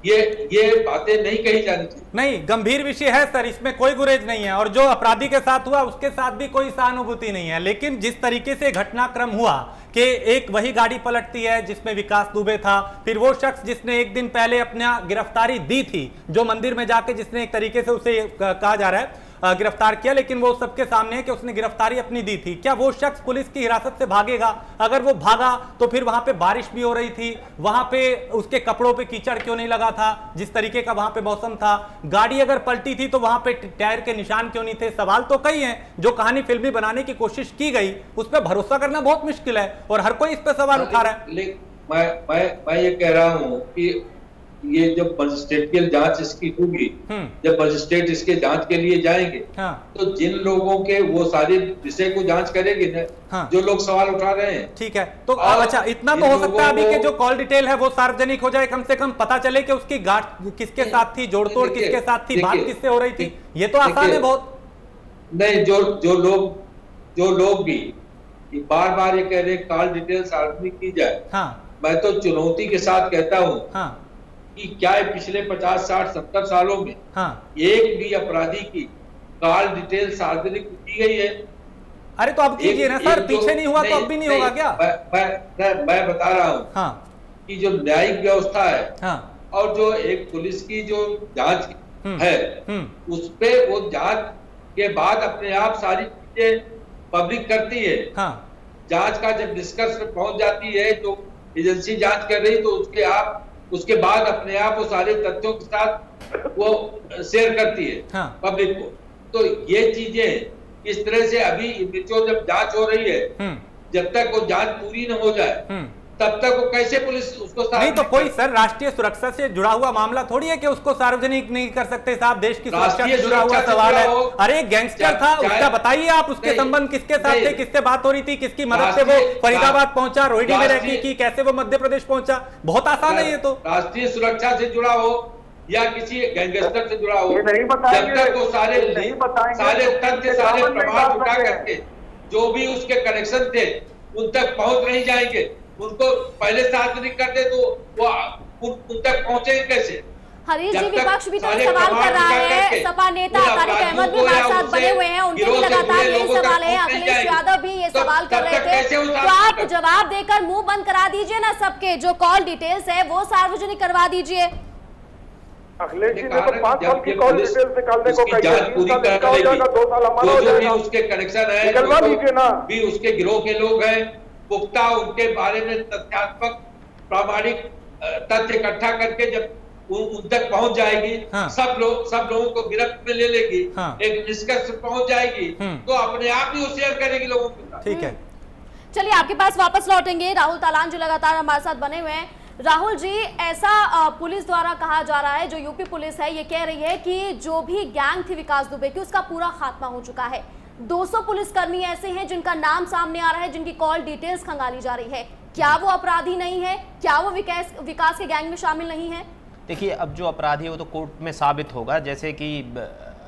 S6: ये बातें नहीं कही जानी चाहिए।
S1: नहीं, गंभीर विषय है सर, इसमें कोई गुरेज नहीं है, और जो अपराधी के साथ हुआ उसके साथ भी कोई सहानुभूति नहीं है। लेकिन जिस तरीके से घटनाक्रम हुआ कि एक वही गाड़ी पलटती है जिसमें विकास दुबे था, फिर वो शख्स जिसने एक दिन पहले अपना गिरफ्तारी दी थी, जो मंदिर में जाके जिसने एक तरीके से उसे कहा जा रहा है गिरफ्तार किया, लेकिन वो सबके सामने है कि उसने गिरफ्तारी अपनी दी थी। क्या वो शख्स पुलिस की हिरासत से भागेगा? अगर वो भागा तो फिर वहां पे बारिश भी हो रही थी, वहां पे उसके कपड़ों पे कीचड़ क्यों नहीं लगा था, जिस तरीके का वहां पे मौसम था? गाड़ी अगर पलटी थी तो वहां पे टायर के निशान क्यों नहीं थे? सवाल तो कई हैं। जो कहानी फिल्मी बनाने की कोशिश की गई उस पर भरोसा करना बहुत मुश्किल है, और हर कोई इस पर सवाल उठा रहा है।
S6: मैं ये कह रहा हूँ कि ये जब मजिस्ट्रेटियल जांच इसकी होगी, जब मजिस्ट्रेट इसके जांच के लिए जाएंगे, तो जिन लोगों के वो सारे विषय को जांच करेंगे ना, जो लोग सवाल उठा रहे हैं।
S1: ठीक है, तो अच्छा, इतना तो हो सकता है अभी के जो कॉल डिटेल है वो सार्वजनिक हो जाए, कम से कम पता चले कि उसकी गांठ किसके साथ थी, जोड़तोड़ किसके साथ थी, बात किससे हो रही थी। ये तो आसान है बहुत।
S6: नहीं, जो लोग भी बार बार ये कह रहे कॉल डिटेल सार्वजनिक की जाए, मैं तो चुनौती के साथ कहता हूँ कि क्या है पिछले 50, 60, 70 सालों में एक भी अपराधी की कॉल डिटेल सार्वजनिक की गई है?
S1: अरे तो अब कीजिए ना सर, पीछे नहीं हुआ तो अब भी नहीं होगा क्या?
S6: मैं बता रहा हूँ कि जो न्यायिक व्यवस्था है और जो एक पुलिस की जो जांच है, उस पे वो जांच के बाद अपने आप सारी चीजें पब्लिक करती है। जांच का जब निष्कर्ष पे पहुंच जाती है, जो एजेंसी जांच कर रही, तो उसके बाद अपने आप वो सारे तथ्यों के साथ वो शेयर करती है पब्लिक को। तो ये चीजें इस तरह से अभी जब जांच हो रही है, जब तक वो जांच पूरी न हो जाए तब तक वो कैसे पुलिस उसको
S1: नहीं, तो कोई सर राष्ट्रीय सुरक्षा से जुड़ा हुआ मामला थोड़ी है कि उसको सार्वजनिक नहीं कर सकते साहब। देश की सुरक्षा से जुड़ा हुआ सवाल है। अरे गैंगस्टर था, उसका बताइए आप, उसके संबंध किसके साथ थे, किससे बात हो रही थी, किसकी मदद से वो फरीदाबाद पहुंचा, रोहिणी में रहती की, कैसे वो मध्य प्रदेश पहुंचा? बहुत आसान है ये तो।
S6: राष्ट्रीय सुरक्षा से जुड़ा हो या किसी गैंगस्टर से जुड़ा हो, जब तक वो सारे तथ्य, सारे प्रमाण जुटा करके जो भी उसके कनेक्शन थे उन तक पहुंच नहीं जाएंगे, उनको पहले सार्वजनिक कर दे तो वो उन तक पहुंचेंगे कैसे?
S2: हरीश जी विपक्ष भी तो सवाल कर रहा है, सपा नेता तारिक अहमद भी हमारे साथ बने हुए हैं, उनके भी लगातार यही सवाल है, अखिलेश यादव भी ये सवाल कर रहे थे। तो आप जवाब देकर मुंह बंद करा दीजिए ना सबके, जो कॉल डिटेल्स है वो सार्वजनिक करवा दीजिए।
S7: अखिलेश जी ने तो 5 साल की कॉल डिटेल्स निकालने को कही है,
S6: 2
S7: साल हमारा हो जाएगा,
S6: उसके कनेक्शन है,
S7: निकलवा दीजिए ना।
S6: भी उसके गिरोह के लोग हैं, पुख्ता उनके बारे में तथ्यात्मक प्रामाणिक तथ्य इकट्ठा करके जब उन तक पहुंच जाएगी, सब लोगों को गिरफ्त में ले लेगी, एक निष्कर्ष पहुंच जाएगी, तो अपने आप ही वो शेयर करेगी लोगों के साथ।
S1: ठीक है,
S2: चलिए आपके पास वापस लौटेंगे। राहुल तालान जो लगातार हमारे साथ बने हुए हैं। राहुल जी, ऐसा पुलिस द्वारा कहा जा रहा है, जो यूपी पुलिस है ये कह रही है कि जो भी गैंग थी विकास दुबे की, उसका पूरा खात्मा हो चुका है। 200 पुलिसकर्मी ऐसे हैं जिनका नाम सामने आ रहा है, जिनकी कॉल डिटेल्स खंगाली जा रही है। क्या वो अपराधी नहीं है? क्या वो विकास के गैंग में शामिल नहीं है?
S5: देखिए, अब जो अपराधी है वो तो कोर्ट में साबित होगा। जैसे कि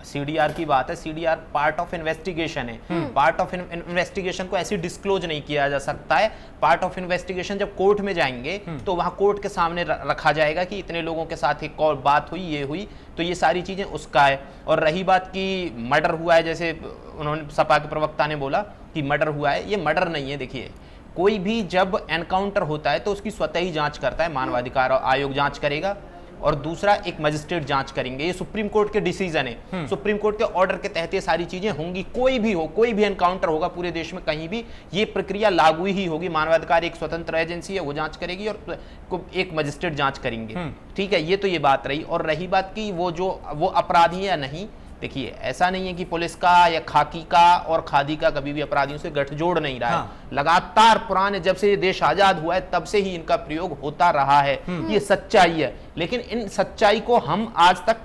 S5: सीडीआर की बात है, सीडीआर पार्ट ऑफ इन्वेस्टिगेशन है। पार्ट ऑफ इन्वेस्टिगेशन को ऐसी डिस्क्लोज नहीं किया जा सकता है। पार्ट ऑफ इन्वेस्टिगेशन जब कोर्ट में जाएंगे तो वहां कोर्ट के सामने रखा जाएगा कि इतने लोगों के साथ एक कॉल बात हुई, ये हुई, तो ये सारी चीजें उसका है। और रही बात कि मर्डर हुआ है, जैसे उन्होंने सपा के प्रवक्ता ने बोला कि मर्डर हुआ है, ये मर्डर नहीं है। देखिए, कोई भी जब एनकाउंटर होता है तो उसकी स्वतः ही जांच करता है, मानवाधिकार आयोग जांच करेगा और दूसरा एक मजिस्ट्रेट जांच करेंगे। ये सुप्रीम कोर्ट के डिसीजन है, सुप्रीम कोर्ट के ऑर्डर के तहत ये सारी चीजें होंगी। कोई भी हो, कोई भी एनकाउंटर होगा पूरे देश में कहीं भी, ये प्रक्रिया लागू ही होगी। मानवाधिकार एक स्वतंत्र एजेंसी है, वो जांच करेगी और एक मजिस्ट्रेट जांच करेंगे। ठीक है, ये तो ये बात रही। और रही बात की वो अपराधी है या नहीं, देखिए ऐसा नहीं है कि पुलिस का या खाकी का और खादी का कभी भी अपराधियों से गठजोड़ नहीं रहा है। लगातार पुराने जब से ये देश आजाद हुआ है तब से ही इनका प्रयोग होता रहा है, ये सच्चाई है। लेकिन इन सच्चाई को हम आज तक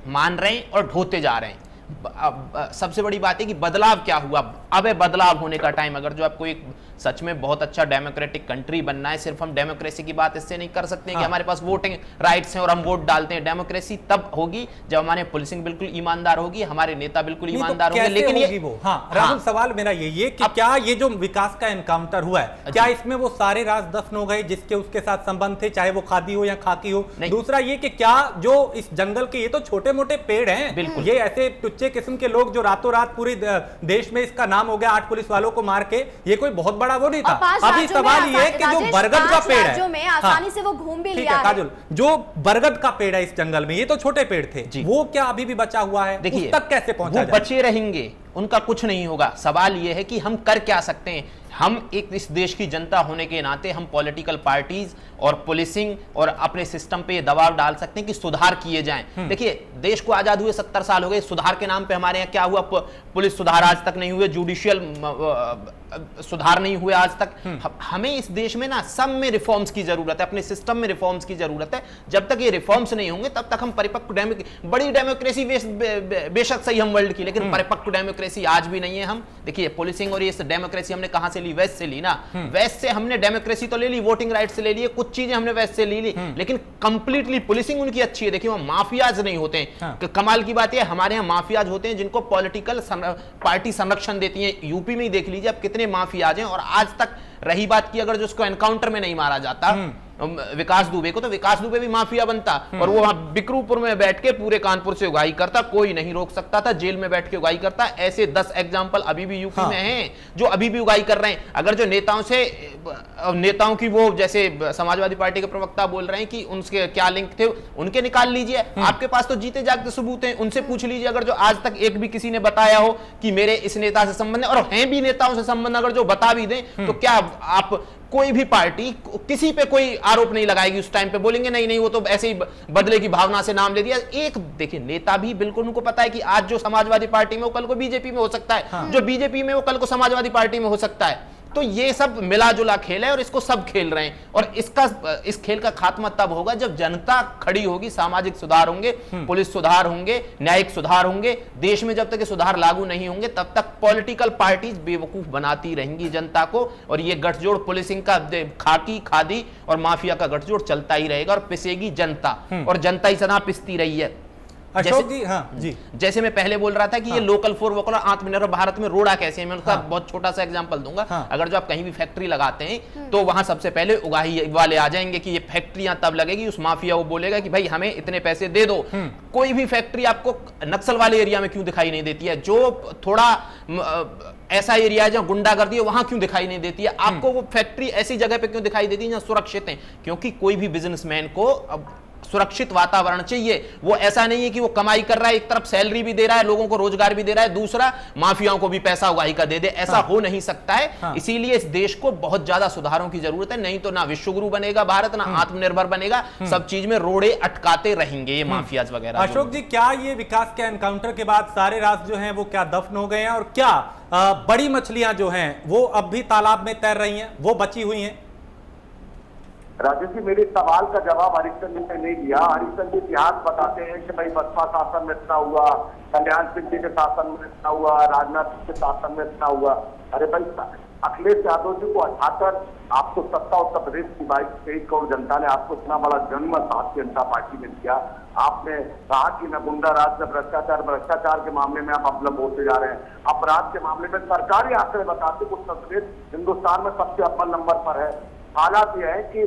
S5: मान रहे हैं और ढोते जा रहे हैं। सबसे बड़ी बात है कि बदलाव क्या हुआ? अब है बदलाव होने का टाइम। अगर जो आपको एक सच में बहुत अच्छा डेमोक्रेटिक कंट्री बनना है, सिर्फ हम डेमोक्रेसी की बात इससे नहीं कर सकते हैं कि हमारे पास वोटिंग राइट्स हैं और हम वोट डालते हैं। डेमोक्रेसी तब होगी जब हमारे पुलिसिंग बिल्कुल ईमानदार होगी, हमारे नेता बिल्कुल ईमानदार होंगे। लेकिन ये
S1: राहुल, सवाल मेरा ये कि क्या ये जो विकास का एनकाउंटर हुआ है, क्या इसमें वो सारे राज दफन हो गए जिसके उसके साथ संबंध थे, चाहे वो खादी हो या खाकी हो? दूसरा ये कि क्या जो इस जंगल के, ये तो छोटे मोटे पेड़ हैं, बिल्कुल ये ऐसे टुच्चे किस्म के लोग जो रातों रात पूरे देश में इसका नाम हो गया 8 पुलिस वालों को मार के, ये कोई बहुत बड़ा वो नहीं था। अभी सवाल ये है कि जो बरगद का पेड़ है,
S2: में आसानी से वो घूम भी लिया है।
S1: काजल, जो बरगद का पेड़ है इस जंगल में, ये तो छोटे पेड़ थे, वो क्या अभी भी बचा हुआ है?
S5: देखिए,
S1: उस तक कैसे पहुंचा
S5: वो बचे रहेंगे, उनका कुछ नहीं होगा। सवाल यह है कि हम कर क्या सकते हैं। हम एक इस देश की जनता होने के नाते हम पॉलिटिकल पार्टीज और पुलिसिंग और अपने सिस्टम पे दबाव डाल सकते हैं कि सुधार किए जाएं। देखिए, देश को आजाद हुए 70 साल हो गए, सुधार के नाम पे हमारे यहाँ क्या हुआ? पुलिस सुधार आज तक नहीं हुए, जुडिशियल सुधार नहीं हुए आज तक। हमें इस देश में ना सब में रिफॉर्म्स की जरूरत है, अपने सिस्टम में रिफॉर्म्स की जरूरत है। जब तक ये रिफॉर्म्स नहीं होंगे तब तक हम परिपक्व बड़ी डेमोक्रेसी बेशक सही हम वर्ल्ड की, लेकिन परिपक्व डेमोक्रेसी आज भी नहीं है। हम देखिए पुलिसिंग और ये डेमोक्रेसी हमने कहां से ली? वेस्ट से ली ना। वेस्ट से हमने डेमोक्रेसी तो ले ली, वोटिंग राइट से ले लिए, कुछ चीजें हमने वेस्ट से ली, लेकिन कंप्लीटली पुलिसिंग उनकी अच्छी है। देखिए वो माफियाज नहीं होते हैं। कमाल की बात है हमारे यहाँ माफियाज होते हैं जिनको पॉलिटिकल पार्टी संरक्षण देती है। यूपी में ही देख लीजिए अब कितने माफियाज हैं, और आज तक रही बात की अगर जो उसको एनकाउंटर में नहीं मारा जाता विकास दुबे को, तो विकास दुबे भी माफिया बनता और वो वहां बिकरूपुर में बैठ के पूरे कानपुर से उगाही करता, कोई नहीं रोक सकता था, जेल में बैठ के उगाही करता। ऐसे 10 एग्जाम्पल अभी भी यूपी में हैं जो अभी भी उगाही कर रहे हैं। अगर जो नेताओं की वो जैसे समाजवादी पार्टी के प्रवक्ता बोल रहे हैं कि उनके क्या लिंक थे, उनके निकाल लीजिए। आपके पास तो जीते जागते सबूत हैं, उनसे पूछ लीजिए। अगर जो आज तक एक भी किसी ने बताया हो कि मेरे इस नेता से संबंध है, और हैं भी नेताओं से संबंध, अगर जो बता भी दें तो क्या आप कोई भी पार्टी किसी पे कोई आरोप नहीं लगाएगी? उस टाइम पे बोलेंगे नहीं नहीं वो तो ऐसे ही बदले की भावना से नाम ले दिया। एक देखिए नेता भी बिल्कुल उनको पता है कि आज जो समाजवादी पार्टी में वो कल को बीजेपी में हो सकता है, जो बीजेपी में वो कल को समाजवादी पार्टी में हो सकता है। तो ये सब मिला जुला खेल है और इसको सब खेल रहे हैं, और इस खेल का खात्मा तब होगा जब जनता खड़ी होगी, सामाजिक सुधार होंगे, पुलिस सुधार होंगे, न्यायिक सुधार होंगे। देश में जब तक ये सुधार लागू नहीं होंगे तब तक पॉलिटिकल पार्टीज बेवकूफ बनाती रहेंगी जनता को, और ये गठजोड़ पुलिसिंग का खाकी खादी और माफिया का गठजोड़ चलता ही रहेगा, और पिसेगी जनता, और जनता ही सदा पिसती रही है।
S1: अशोक जी, हाँ जी,
S5: जैसे मैं पहले बोल रहा था कि ये लोकल फॉर वोकल और आत्मनिर्भर भारत में रोड़ा कैसे है, मैं उसका बहुत छोटा सा एग्जांपल दूंगा। अगर जो आप कहीं भी फैक्ट्री लगाते हैं तो वहां सबसे पहले उगाही वाले आ जाएंगे कि ये फैक्ट्रियां तब लगेगी, उस माफिया वो बोलेगा कि भाई हमें इतने पैसे दे दो। कोई भी फैक्ट्री आपको नक्सल वाले एरिया में क्यों दिखाई नहीं देती है? जो थोड़ा ऐसा एरिया है जहां गुंडागर्दी है वहां क्यों दिखाई नहीं देती है? आपको वो फैक्ट्री ऐसी जगह पे क्यों दिखाई देती है जहां सुरक्षित है? क्योंकि कोई भी बिजनेसमैन को सुरक्षित वातावरण चाहिए। वो ऐसा नहीं है कि वो कमाई कर रहा है, एक तरफ सैलरी भी दे रहा है, लोगों को रोजगार भी दे रहा है, दूसरा माफियाओं को भी पैसा उगाही का दे दे। ऐसा हो नहीं सकता है। इसीलिए इस देश को बहुत ज्यादा सुधारों की जरूरत है, नहीं तो ना विश्वगुरु बनेगा भारत, ना आत्मनिर्भर बनेगा। सब चीज में रोड़े अटकाते रहेंगे ये माफियाज वगैरह।
S1: अशोक जी, क्या ये विकास के एनकाउंटर के बाद सारे राज जो हैं वो क्या दफन हो गए हैं, और क्या बड़ी मछलियां जो हैं वो अब भी तालाब में तैर रही हैं, वो बची हुई हैं?
S3: राजेश जी, मेरे सवाल का जवाब हरिश्चंद्र जी ने नहीं दिया। हरिश्चंद्र जी इतिहास बताते हैं कि भाई बसपा शासन में इतना हुआ, कल्याण सिंह जी के शासन में इतना हुआ, राजनाथ सिंह के शासन में इतना हुआ। अरे भाई अखिलेश यादव जी को हटाकर आपको सत्ता उत्तर प्रदेश की 22-23 करोड़ जनता ने आपको इतना बड़ा जन्म भारतीय जनता पार्टी में दिया। आपने कहा कि न गुंडा राज न भ्रष्टाचार के मामले में आप अवलंब होते जा रहे हैं। अपराध के मामले में सरकारी आंकड़े बताते उत्तर प्रदेश हिंदुस्तान में सबसे अव्वल नंबर पर है। हालात यह है कि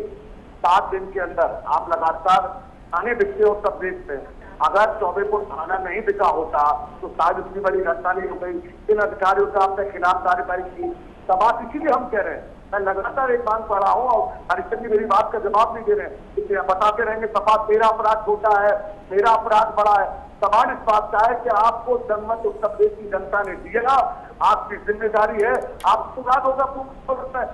S3: 7 दिन के अंदर आप लगातार थाने बिकते हो उत्तर प्रदेश में। अगर चौबेपुर थाना नहीं बिका होता तो शायद इतनी बड़ी घटना नहीं हो गई। इन अधिकारियों का आपने खिलाफ कार्रवाई की, सवाल इसीलिए हम कह रहे हैं। मैं लगातार एक बात पढ़ रहा हूँ और हरिश्चंद्र जी मेरी बात का जवाब नहीं दे रहे हैं, बताते रहेंगे सपा तेरा अपराध छोटा है, मेरा अपराध बड़ा है। सवाल इस बात का है कि आपको जनमत उत्तर प्रदेश की जनता ने दिया, आपकी जिम्मेदारी है। आपको याद होगा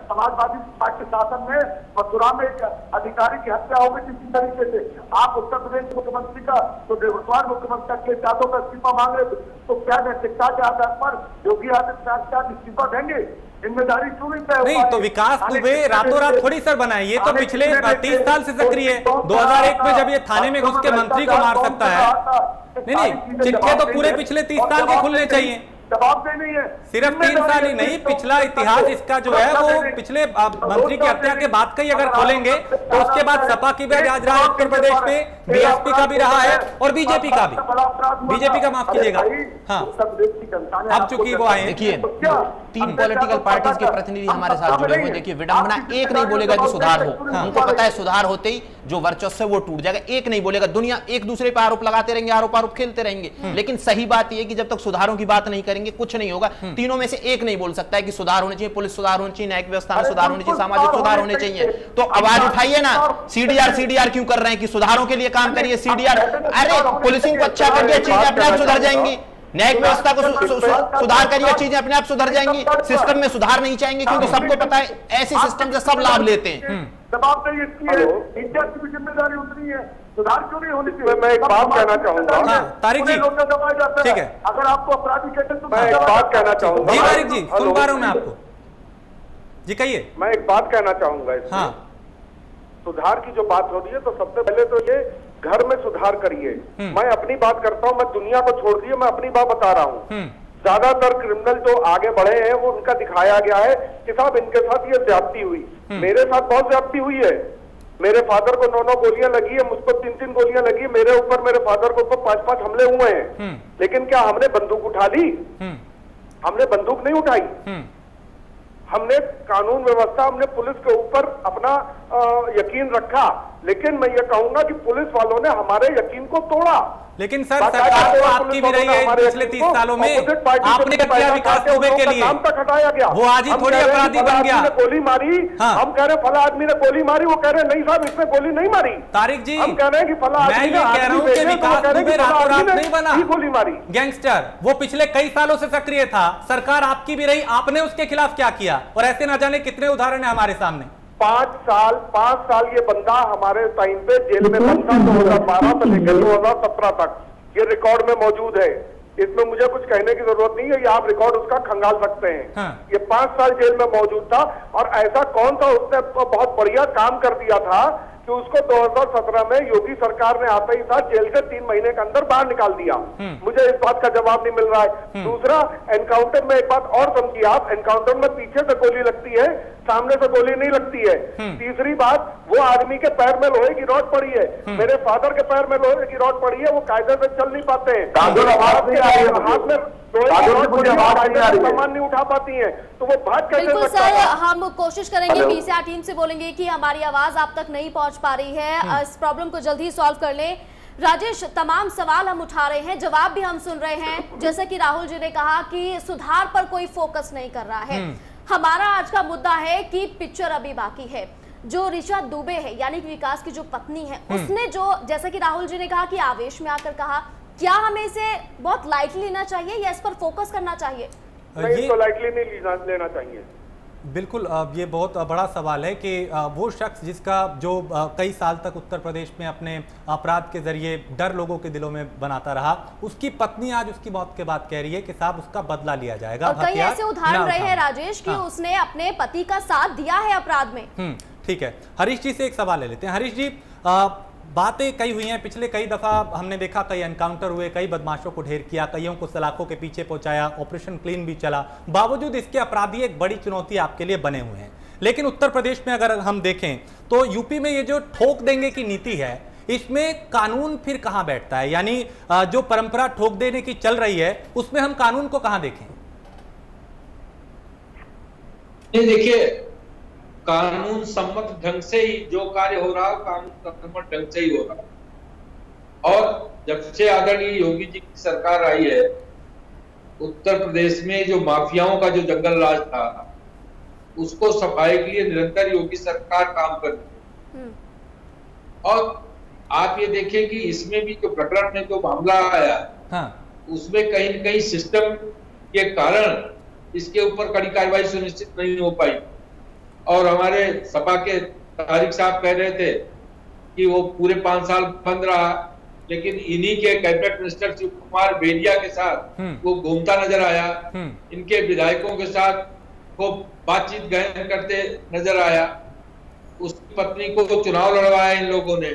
S3: समाजवादी पार्टी शासन में मथुरा में एक अधिकारी की हत्या हो गई किसी तरीके से। आप उत्तर प्रदेश मुख्यमंत्री का तो देवस्वार मुख्यमंत्री अखिलेश यादव का इस्तीफा मांग रहे थे, तो क्या नैतिकता के आधार पर योगी आदित्यनाथ का इस्तीफा देंगे? जिम्मेदारी क्यों
S1: नहीं? तो विकास दुबे रातों रात थोड़ी सर बनाए, ये तो पिछले 30 साल से सक्रिय है। 2001 में जब ये थाने में घुस के मंत्री को मार सकता है। नहीं, चिट्ठे तो पूरे पिछले 30 साल के खुलने चाहिए।
S3: जवाब नहीं है,
S1: सिर्फ 3 साल ही नहीं, पिछला इतिहास इसका जो है वो पिछले मंत्री की हत्या के बाद का ही अगर खोलेंगे तो उसके बाद सपा की भी राज रहा है उत्तर प्रदेश में, बीएसपी का भी रहा है और बीजेपी का भी। बीजेपी का माफ कीजिएगा, हाँ, अब चूंकि वो आए।
S5: देखिए 3 पॉलिटिकल पार्टीज के प्रतिनिधि हमारे साथ जुड़े हुए। देखिए विडंबना, एक नहीं बोलेगा कि सुधार हो, उनको पता है सुधार होते ही जो वर्चस्व वो टूट जाएगा। एक नहीं बोलेगा, दुनिया एक दूसरे पर आरोप लगाते रहेंगे, आरोप खेलते रहेंगे। लेकिन सही बात यह कि जब तक सुधारों की बात नहीं करेंगे कुछ नहीं होगा। तीनों में से एक नहीं बोल सकता है कि सुधार होने चाहिए, पुलिस सुधार होनी चाहिए, न्यायिक व्यवस्था में सुधार होनी चाहिए, सामाजिक सुधार होने चाहिए। तो आवाज उठाइए ना, सीडीआर क्यों कर रहे हैं कि सुधारों के लिए काम करिए। सीडीआर, अरे पुलिसिंग को अच्छा करिए, चीजें अपने आप सुधर जाएंगी। न्यायिक व्यवस्था को सुधार करिए, चीजें अपने आप सुधर जाएंगी। सिस्टम में सुधार नहीं चाहेंगे क्योंकि सबको पता है ऐसे सिस्टम से सब लाभ लेते हैं।
S3: जवाब नहीं इसकी है, इंडिया की भी जिम्मेदारी उतनी है। सुधार क्यों नहीं होनी चाहिए? मैं एक बात कहना चाहूंगा,
S1: तारिक जी,
S3: ठीक है, अगर आपको अपराधी कहते हैं तो मैं एक बात कहना चाहूंगा।
S1: जी तारिक जी, सुन पा रहा हूं मैं आपको। जी कहिए।
S7: मैं एक बात कहना चाहूंगा इसमें।
S1: हाँ।
S7: सुधार की जो बात हो रही है, तो सबसे पहले तो ये घर में सुधार करिए। मैं अपनी बात करता हूँ, मैं दुनिया को छोड़ दिए, मैं अपनी बात बता रहा हूँ। ज्यादातर क्रिमिनल जो आगे बढ़े हैं वो उनका दिखाया गया है कि साहब इनके साथ ये ज्यादती हुई। मेरे साथ बहुत ज्यादती हुई है। मेरे फादर को 9 गोलियां लगी है, मुझको 3 गोलियां लगी है, मेरे ऊपर, मेरे फादर के ऊपर 5 हमले हुए हैं। लेकिन क्या हमने बंदूक उठा ली? हमने बंदूक नहीं उठाई। हमने कानून व्यवस्था, हमने पुलिस के ऊपर अपना यकीन रखा। लेकिन मैं ये कहूंगा कि पुलिस वालों ने हमारे यकीन को तोड़ा।
S1: लेकिन सर सरकार तो आपकी भी रही है पिछले 30 सालों में। आपने किया विकास दुबे के लिए,
S7: नाम तक हटाया गया।
S1: वो आज ही थोड़ी अपराधी बन गया।
S7: गोली मारी, हम कह रहे फला आदमी ने गोली मारी, वो कह रहे नहीं साहब इसने गोली नहीं मारी।
S1: तारिक जी,
S7: हम कह रहे हैं कि फला
S1: मैं ये कह रहा हूँ कि विकास दुबे रातों रात नहीं बना
S7: गोली मारी।
S1: गैंगस्टर वो पिछले कई सालों से सक्रिय था। सरकार आपकी भी रही, आपने उसके खिलाफ क्या किया? और ऐसे ना जाने कितने उदाहरण है हमारे सामने।
S7: 5 साल ये बंदा हमारे टाइम पे जेल में बंद था, 2012 से लेकर 2017 तक। ये रिकॉर्ड में मौजूद है। इसमें मुझे कुछ कहने की जरूरत नहीं है, ये आप रिकॉर्ड उसका खंगाल सकते हैं।
S1: हाँ।
S7: ये 5 साल जेल में मौजूद था। और ऐसा कौन सा उसने बहुत बढ़िया काम कर दिया था कि उसको 2017 में योगी सरकार ने आते ही साथ जेल से 3 महीने के अंदर बाहर निकाल दिया। मुझे इस बात का जवाब नहीं मिल रहा है। दूसरा, एनकाउंटर में एक बात और समझिए आप, एनकाउंटर में पीछे से गोली लगती है, सामने से गोली नहीं लगती है। तीसरी बात, वो आदमी के पैर में लोहे की रॉड पड़ी है, मेरे फादर के पैर में लोहे की रॉड पड़ी है, वो कायदे से चल नहीं पाते हैं। हाथ में सामान नहीं उठा पाती हैं, तो वो बात कैसे?
S2: बिल्कुल सर, हम कोशिश करेंगे पीसीआर टीम से बोलेंगे कि हमारी आवाज आप तक नहीं पहुंच पा रही है, इस प्रॉब्लम को जल्दी सॉल्व कर लें। राजेश, तमाम सवाल हम उठा रहे हैं, जवाब भी हम सुन रहे हैं। जैसे कि राहुल जी ने कहा कि सुधार पर कोई फोकस नहीं कर रहा है। हमारा आज का मुद्दा है कि पिक्चर अभी बाकी है। जो ऋचा दुबे है, यानी कि विकास की जो पत्नी है, उसने जो, जैसा कि राहुल जी ने कहा कि आवेश में आकर कहा, क्या हमें इसे बहुत लाइटली लेना चाहिए या इस पर फोकस करना चाहिए?
S7: नहीं, इसको लाइटली नहीं लेना चाहिए।
S1: बिल्कुल, ये बहुत बड़ा सवाल है कि वो शख्स जिसका जो कई साल तक उत्तर प्रदेश में अपने अपराध के जरिए डर लोगों के दिलों में बनाता रहा, उसकी पत्नी आज उसकी मौत के बाद कह रही है कि साहब उसका बदला लिया जाएगा।
S2: और कई ऐसे उदाहरण रहे हैं राजेश कि उसने अपने पति का साथ दिया है अपराध में।
S1: ठीक है, हरीश जी से एक सवाल ले लेते हैं। हरीश जी, बातें कई हुई हैं, पिछले कई दफा हमने देखा कई एनकाउंटर हुए, कई बदमाशों को ढेर किया, कईयों को सलाखों के पीछे पहुंचाया, ऑपरेशन क्लीन भी चला। बावजूद इसके अपराधी एक बड़ी चुनौती आपके लिए बने हुए हैं। लेकिन उत्तर प्रदेश में अगर हम देखें तो यूपी में ये जो ठोक देंगे की नीति है, इसमें कानून फिर कहां बैठता है? यानी जो परंपरा ठोक देने की चल रही है, उसमें हम कानून को कहां देखें?
S6: देखिए, कानून सम्मत ढंग से ही जो कार्य हो रहा है, कानून सम्मत ढंग से ही हो रहा है। और जब से आदरणीय योगी जी की सरकार आई है, उत्तर प्रदेश में जो माफियाओं का जो जंगल राज था, उसको सफाई के लिए निरंतर योगी सरकार काम कर रही है। और आप ये देखें कि इसमें भी जो प्रकरण में जो मामला आया, उसमें कहीं न कहीं सिस्टम के कारण इसके ऊपर कड़ी कार्रवाई सुनिश्चित नहीं हो पाई। और हमारे सपा के तारिक साहब कह रहे थे कि वो पूरे 5 साल बंद रहा, लेकिन इन्हीं के कैबिनेट मिनिस्टर शिव कुमार बेदिया के साथ वो घूमता नजर आया, इनके विधायकों के साथ वो बातचीत गहन करते नजर आया, उसकी पत्नी को चुनाव लड़वाया इन लोगों ने।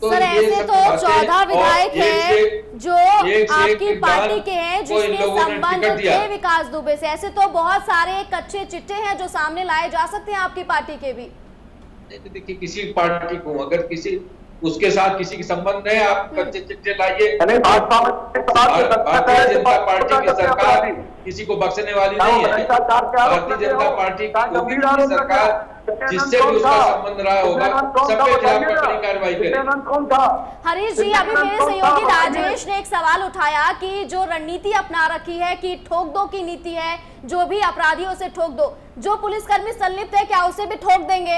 S2: तो सर, ऐसे तो 14 विधायक हैं जो आपकी पार्टी के हैं, जिसके संबंध थे विकास दुबे से। ऐसे तो बहुत सारे कच्चे चिट्टे हैं जो सामने लाए जा सकते हैं आपकी पार्टी के भी।
S6: देखिए, किसी पार्टी को अगर किसी उसके साथ किसी के संबंध है, आप कच्चे चिट्टे लाइए। भारतीय जनता पार्टी की सरकार किसी को बख्शने वाली नहीं है। भारतीय जनता पार्टी की सरकार जिससे भी उसका संबंध रहा होगा, सबके खिलाफ कड़ी कार्रवाई करेगी।
S2: हरीश जी, अभी मेरे सहयोगी राजेश ने एक सवाल उठाया कि जो रणनीति अपना रखी है कि ठोक दो की नीति है, जो भी अपराधियों से ठोक दो, जो पुलिसकर्मी संलिप्त है क्या उसे भी ठोक देंगे?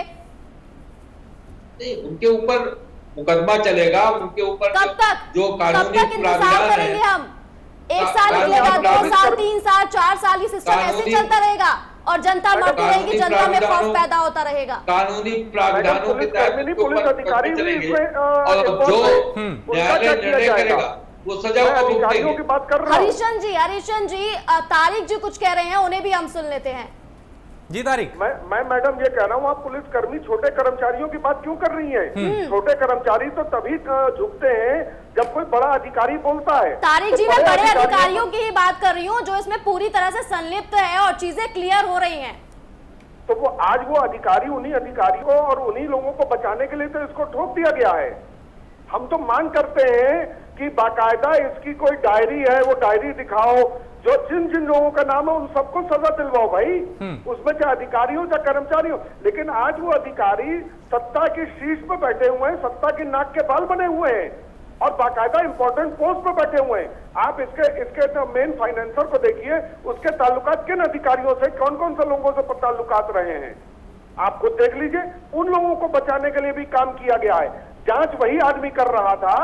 S6: नहीं, उनके ऊपर मुकदमा चलेगा, उनके ऊपर
S2: कब तक
S6: जो कानूनी
S2: इंतजार करेंगे हम? 1 साल निकलेगा, 2 साल, 3 साल, 4 साल, ये सिस्टम ऐसे चलता रहेगा और जनता मरती रहेगी, जनता में खौफ पैदा होता रहेगा।
S6: कानूनी प्रावधानों के तहत पुलिस अधिकारी चलेंगे और जो न्यायालय निर्णय करेगा वो सजा को भुगतेंगे।
S2: हरीशन जी, तारिक जी कुछ कह रहे हैं, उन्हें भी हम सुन लेते हैं।
S1: जी तारिक,
S7: मैं मैडम ये कह रहा हूँ, आप पुलिसकर्मी छोटे कर्मचारियों की बात क्यों कर रही हैं? छोटे कर्मचारी तो तभी झुकते हैं जब कोई बड़ा अधिकारी बोलता है।
S2: तारिक जी, मैं बड़े अधिकारियों की ही बात कर रही हूँ जो इसमें पूरी तरह से संलिप्त है और चीजें क्लियर हो रही हैं।
S7: तो वो आज वो अधिकारी, उन्हीं अधिकारियों और उन्हीं लोगों को बचाने के लिए तो इसको ठोक दिया गया है। हम तो मांग करते हैं कि बाकायदा इसकी कोई डायरी है, वो डायरी दिखाओ, जो जिन जिन लोगों का नाम है उन सबको सजा दिलवाओ भाई, उसमें चाहे अधिकारी हो चाहे कर्मचारी हो। लेकिन आज वो अधिकारी सत्ता की शीर्ष पे बैठे हुए हैं, सत्ता की नाक के बाल बने हुए हैं और बाकायदा इंपॉर्टेंट पोस्ट पे बैठे हुए हैं। आप इसके मेन फाइनेंसर को देखिए, उसके ताल्लुकात किन अधिकारियों से, कौन कौन से लोगों से ताल्लुकात रहे हैं, आप खुद देख लीजिए। उन लोगों को बचाने के लिए भी काम किया गया है। जांच वही आदमी कर रहा था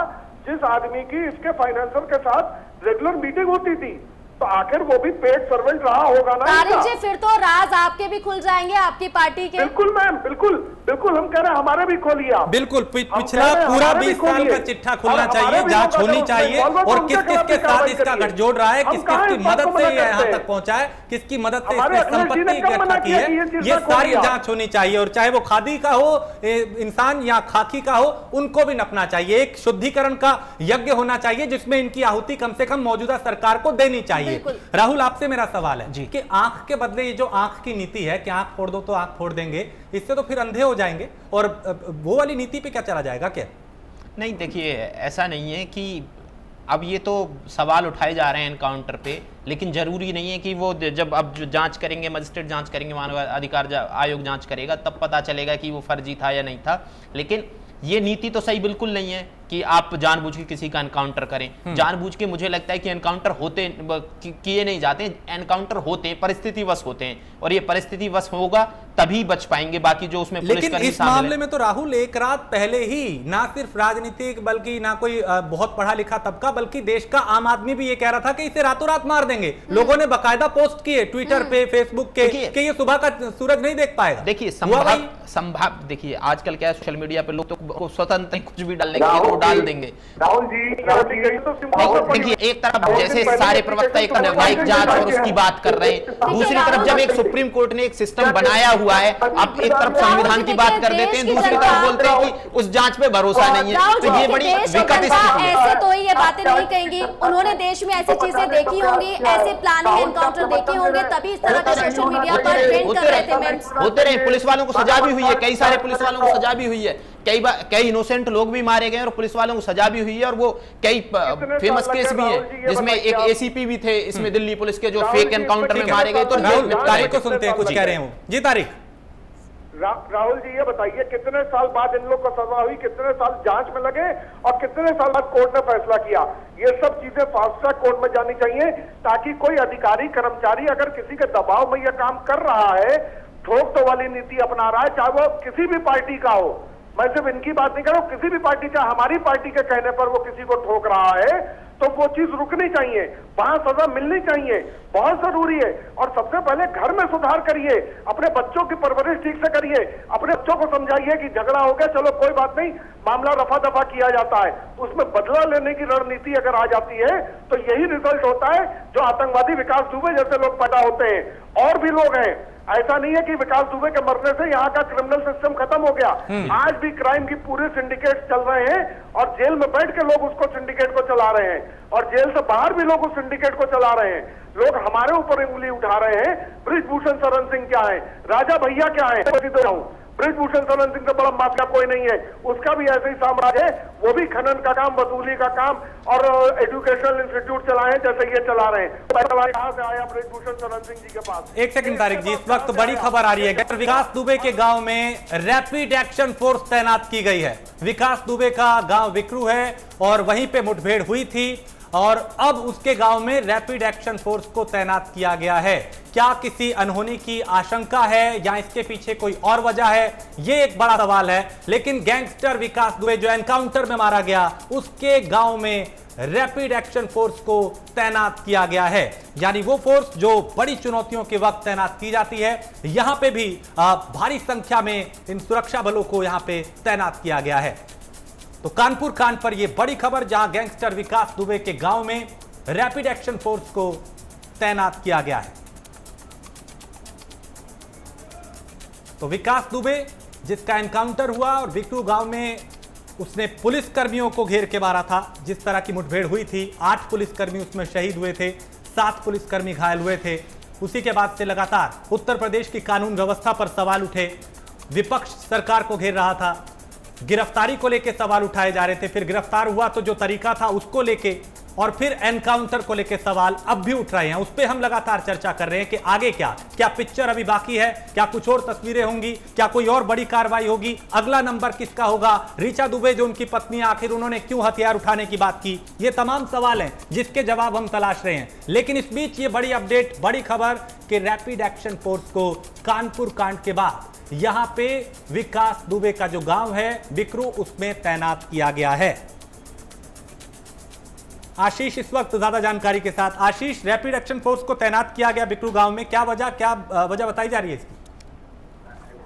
S7: जिस आदमी की इसके फाइनेंसर के साथ रेगुलर मीटिंग होती थी, तो आखिर वो भी पेड सर्वेंट रहा होगा ना।
S2: तारिक जी, फिर तो राज आपके भी खुल जाएंगे, आपकी पार्टी के।
S7: बिल्कुल मैम, बिल्कुल बिल्कुल, हम कह रहे हैं हमारे भी खोलिए आप।
S1: बिल्कुल, पिछला पूरा 20 साल का चिट्ठा खुलना चाहिए, जांच होनी चाहिए और किस किस के साथ इसका गठजोड़ रहा है, किस किस की मदद से ये यहाँ तक पहुंचा है, किसकी मदद से इसने संपत्ति इकट्ठा की है, ये सारी जांच होनी चाहिए। और चाहे वो खादी का हो इंसान या खाकी का हो, उनको भी नपना चाहिए। एक शुद्धिकरण का यज्ञ होना चाहिए जिसमें इनकी आहुति कम से कम मौजूदा सरकार को देनी चाहिए। राहुल, आपसे मेरा सवाल है जी कि आंख के बदले ये जो आंख की नीति है कि आंख फोड़ दो तो आंख फोड़ देंगे, इससे तो फिर अंधे हो जाएंगे और वो वाली नीति पे क्या चला जाएगा क्या?
S5: नहीं, देखिए ऐसा नहीं है कि अब ये तो सवाल उठाए जा रहे हैं एनकाउंटर पे, लेकिन जरूरी नहीं है कि वो जब अब जो जांच करेंगे, मजिस्ट्रेट जांच करेंगे, मानव अधिकार आयोग जांच करेगा, तब पता चलेगा कि वो फर्जी था या नहीं था। लेकिन ये नीति तो सही बिल्कुल नहीं है कि आप जानबूझ के किसी का एनकाउंटर करें। जानबूझ के मुझे लगता है कि एनकाउंटर होते किए नहीं जाते, एनकाउंटर होते हैं, परिस्थितिवश होते हैं, और ये परिस्थितिवश होगा तभी बच पाएंगे। बाकी जो उसमें
S1: लेकिन इस मामले में तो राहुल एक रात पहले ही ना सिर्फ राजनीतिक बल्कि ना कोई बहुत पढ़ा लिखा तबका बल्कि देश का आम आदमी भी ये कह रहा था कि इसे रातों रात मार देंगे। लोगों ने बाकायदा पोस्ट किए ट्विटर पे, फेसबुक के कि ये सुबह का सूरज नहीं देख पाएगा।
S5: देखिए संभव देखिए आजकल क्या है, सोशल मीडिया पे लोग तो स्वतंत्र कुछ भी डालने के लिए वो डाल देंगे।
S7: राहुल जी
S5: देखिए, एक तरफ जैसे सारे प्रवक्ता एक न्यायिक जांच और उसकी बात कर रहे हैं, दूसरी तरफ जब एक सुप्रीम कोर्ट ने एक सिस्टम बनाया हुआ है, अब एक तरफ संविधान की बात कर देते हैं, दूसरी तरफ बोलते हैं कि उस जांच पे भरोसा नहीं है। तो ये बड़ी विकट स्थिति है।
S2: ऐसे तो ये बातें नहीं कहेंगी, उन्होंने देश में ऐसी चीजें देखी होंगी, ऐसे प्लानिंग एनकाउंटर देखे होंगे, तभी इस तरह का सोशल मीडिया पर ट्रेंड कर रहे थे।
S5: होते रहे, पुलिस वालों को सजा भी हुई है, कई सारे पुलिस वालों को सजा भी हुई है, कई इनोसेंट लोग भी मारे गए और पुलिस वालों को सजा भी हुई है, और वो कई फेमस केस भी है जिसमें एक एसीपी भी थे इसमें दिल्ली पुलिस के, जो फेक एनकाउंटर में मारे गए। तो
S1: तारिक को सुनते हैं, कुछ कह रहे हो जी तारिक।
S7: राहुल जी ये बताइए, कितने साल बाद इन लोग को सजा हुई, कितने साल जांच में लगे और कितने साल बाद कोर्ट ने फैसला किया? ये सब चीजें फास्ट ट्रैक कोर्ट में जानी चाहिए, ताकि कोई अधिकारी कर्मचारी अगर किसी के दबाव में यह काम कर रहा है, ठोक तो वाली नीति अपना रहा है, चाहे वो किसी भी पार्टी का हो, मैं सिर्फ इनकी बात नहीं कर रहा हूं, किसी भी पार्टी, चाहे हमारी पार्टी के कहने पर वो किसी को ठोक रहा है, तो वो चीज रुकनी चाहिए, वहां सजा मिलनी चाहिए, बहुत जरूरी है। और सबसे पहले घर में सुधार करिए, अपने बच्चों की परवरिश ठीक से करिए, अपने बच्चों को समझाइए कि झगड़ा हो गया, चलो कोई बात नहीं, मामला रफा दफा किया जाता है, उसमें बदला लेने की रणनीति अगर आ जाती है तो यही रिजल्ट होता है जो आतंकवादी विकास दुबे जैसे लोग पैदा होते हैं। और भी लोग हैं, ऐसा नहीं है कि विकास दुबे के मरने से यहाँ का क्रिमिनल सिस्टम खत्म हो गया, आज भी क्राइम की पूरे सिंडिकेट चल रहे हैं और जेल में बैठ के लोग उसको सिंडिकेट को चला रहे हैं, और जेल से बाहर भी लोग उस सिंडिकेट को चला रहे हैं। लोग हमारे ऊपर उंगली उठा रहे हैं, बृजभूषण शरण सिंह क्या है, राजा भैया क्या है, बृजभूषण शरण सिंह से बड़ा माफिया कोई नहीं है, उसका भी ऐसे ही साम्राज्य है, वो भी खनन का काम, वसूली का काम और एजुकेशनल इंस्टीट्यूट चलाए जैसे ये चला रहे हैं। कहां से आया बृजभूषण शरण सिंह जी के पास?
S1: एक सेकंड तारिक जी, इस वक्त बड़ी खबर आ रही है, विकास दुबे के गांव में रैपिड एक्शन फोर्स तैनात की गई है। विकास दुबे का गांव विक्रू है और वहीं पे मुठभेड़ हुई थी और अब उसके गांव में रैपिड एक्शन फोर्स को तैनात किया गया है। क्या किसी अनहोनी की आशंका है या इसके पीछे कोई और वजह है, ये एक बड़ा सवाल है। लेकिन गैंगस्टर विकास दुबे जो एनकाउंटर में मारा गया, उसके गांव में रैपिड एक्शन फोर्स को तैनात किया गया है, यानी वो फोर्स जो बड़ी चुनौतियों के वक्त तैनात की जाती है। यहां पे भी भारी संख्या में इन सुरक्षा बलों को यहां पे तैनात किया गया है। तो कानपुर कांड पर यह बड़ी खबर, जहां गैंगस्टर विकास दुबे के गांव में रैपिड एक्शन फोर्स को तैनात किया गया है। तो विकास दुबे जिसका एनकाउंटर हुआ और बिकरू गांव में उसने पुलिस कर्मियों को घेर के मारा था, जिस तरह की मुठभेड़ हुई थी, 8 पुलिसकर्मी उसमें शहीद हुए थे, 7 पुलिसकर्मी घायल हुए थे। उसी के बाद से लगातार उत्तर प्रदेश की कानून व्यवस्था पर सवाल उठे, विपक्ष सरकार को घेर रहा था, गिरफ्तारी को लेकर सवाल उठाए जा रहे थे, फिर गिरफ्तार हुआ तो जो तरीका था उसको लेके, और फिर एनकाउंटर को लेकर सवाल अब भी उठ रहे हैं। उस पर हम लगातार चर्चा कर रहे हैं कि आगे क्या पिक्चर अभी बाकी है, क्या कुछ और तस्वीरें होंगी, क्या कोई और बड़ी कार्रवाई होगी, अगला नंबर किसका होगा, ऋचा दुबे जो उनकी पत्नी, आखिर उन्होंने क्यों हथियार उठाने की बात की, ये तमाम सवाल हैं जिसके जवाब हम तलाश रहे हैं। लेकिन इस बीच ये बड़ी अपडेट, बड़ी खबर कि रैपिड एक्शन फोर्स को कानपुर कांड के बाद यहां पे विकास दुबे का जो गांव है बिकरू, उसमें तैनात किया गया है। आशीष इस वक्त ज्यादा जानकारी के साथ। आशीष, रैपिड एक्शन फोर्स को तैनात किया गया बिकरू गांव में, क्या वजह बताई जा रही है इसकी?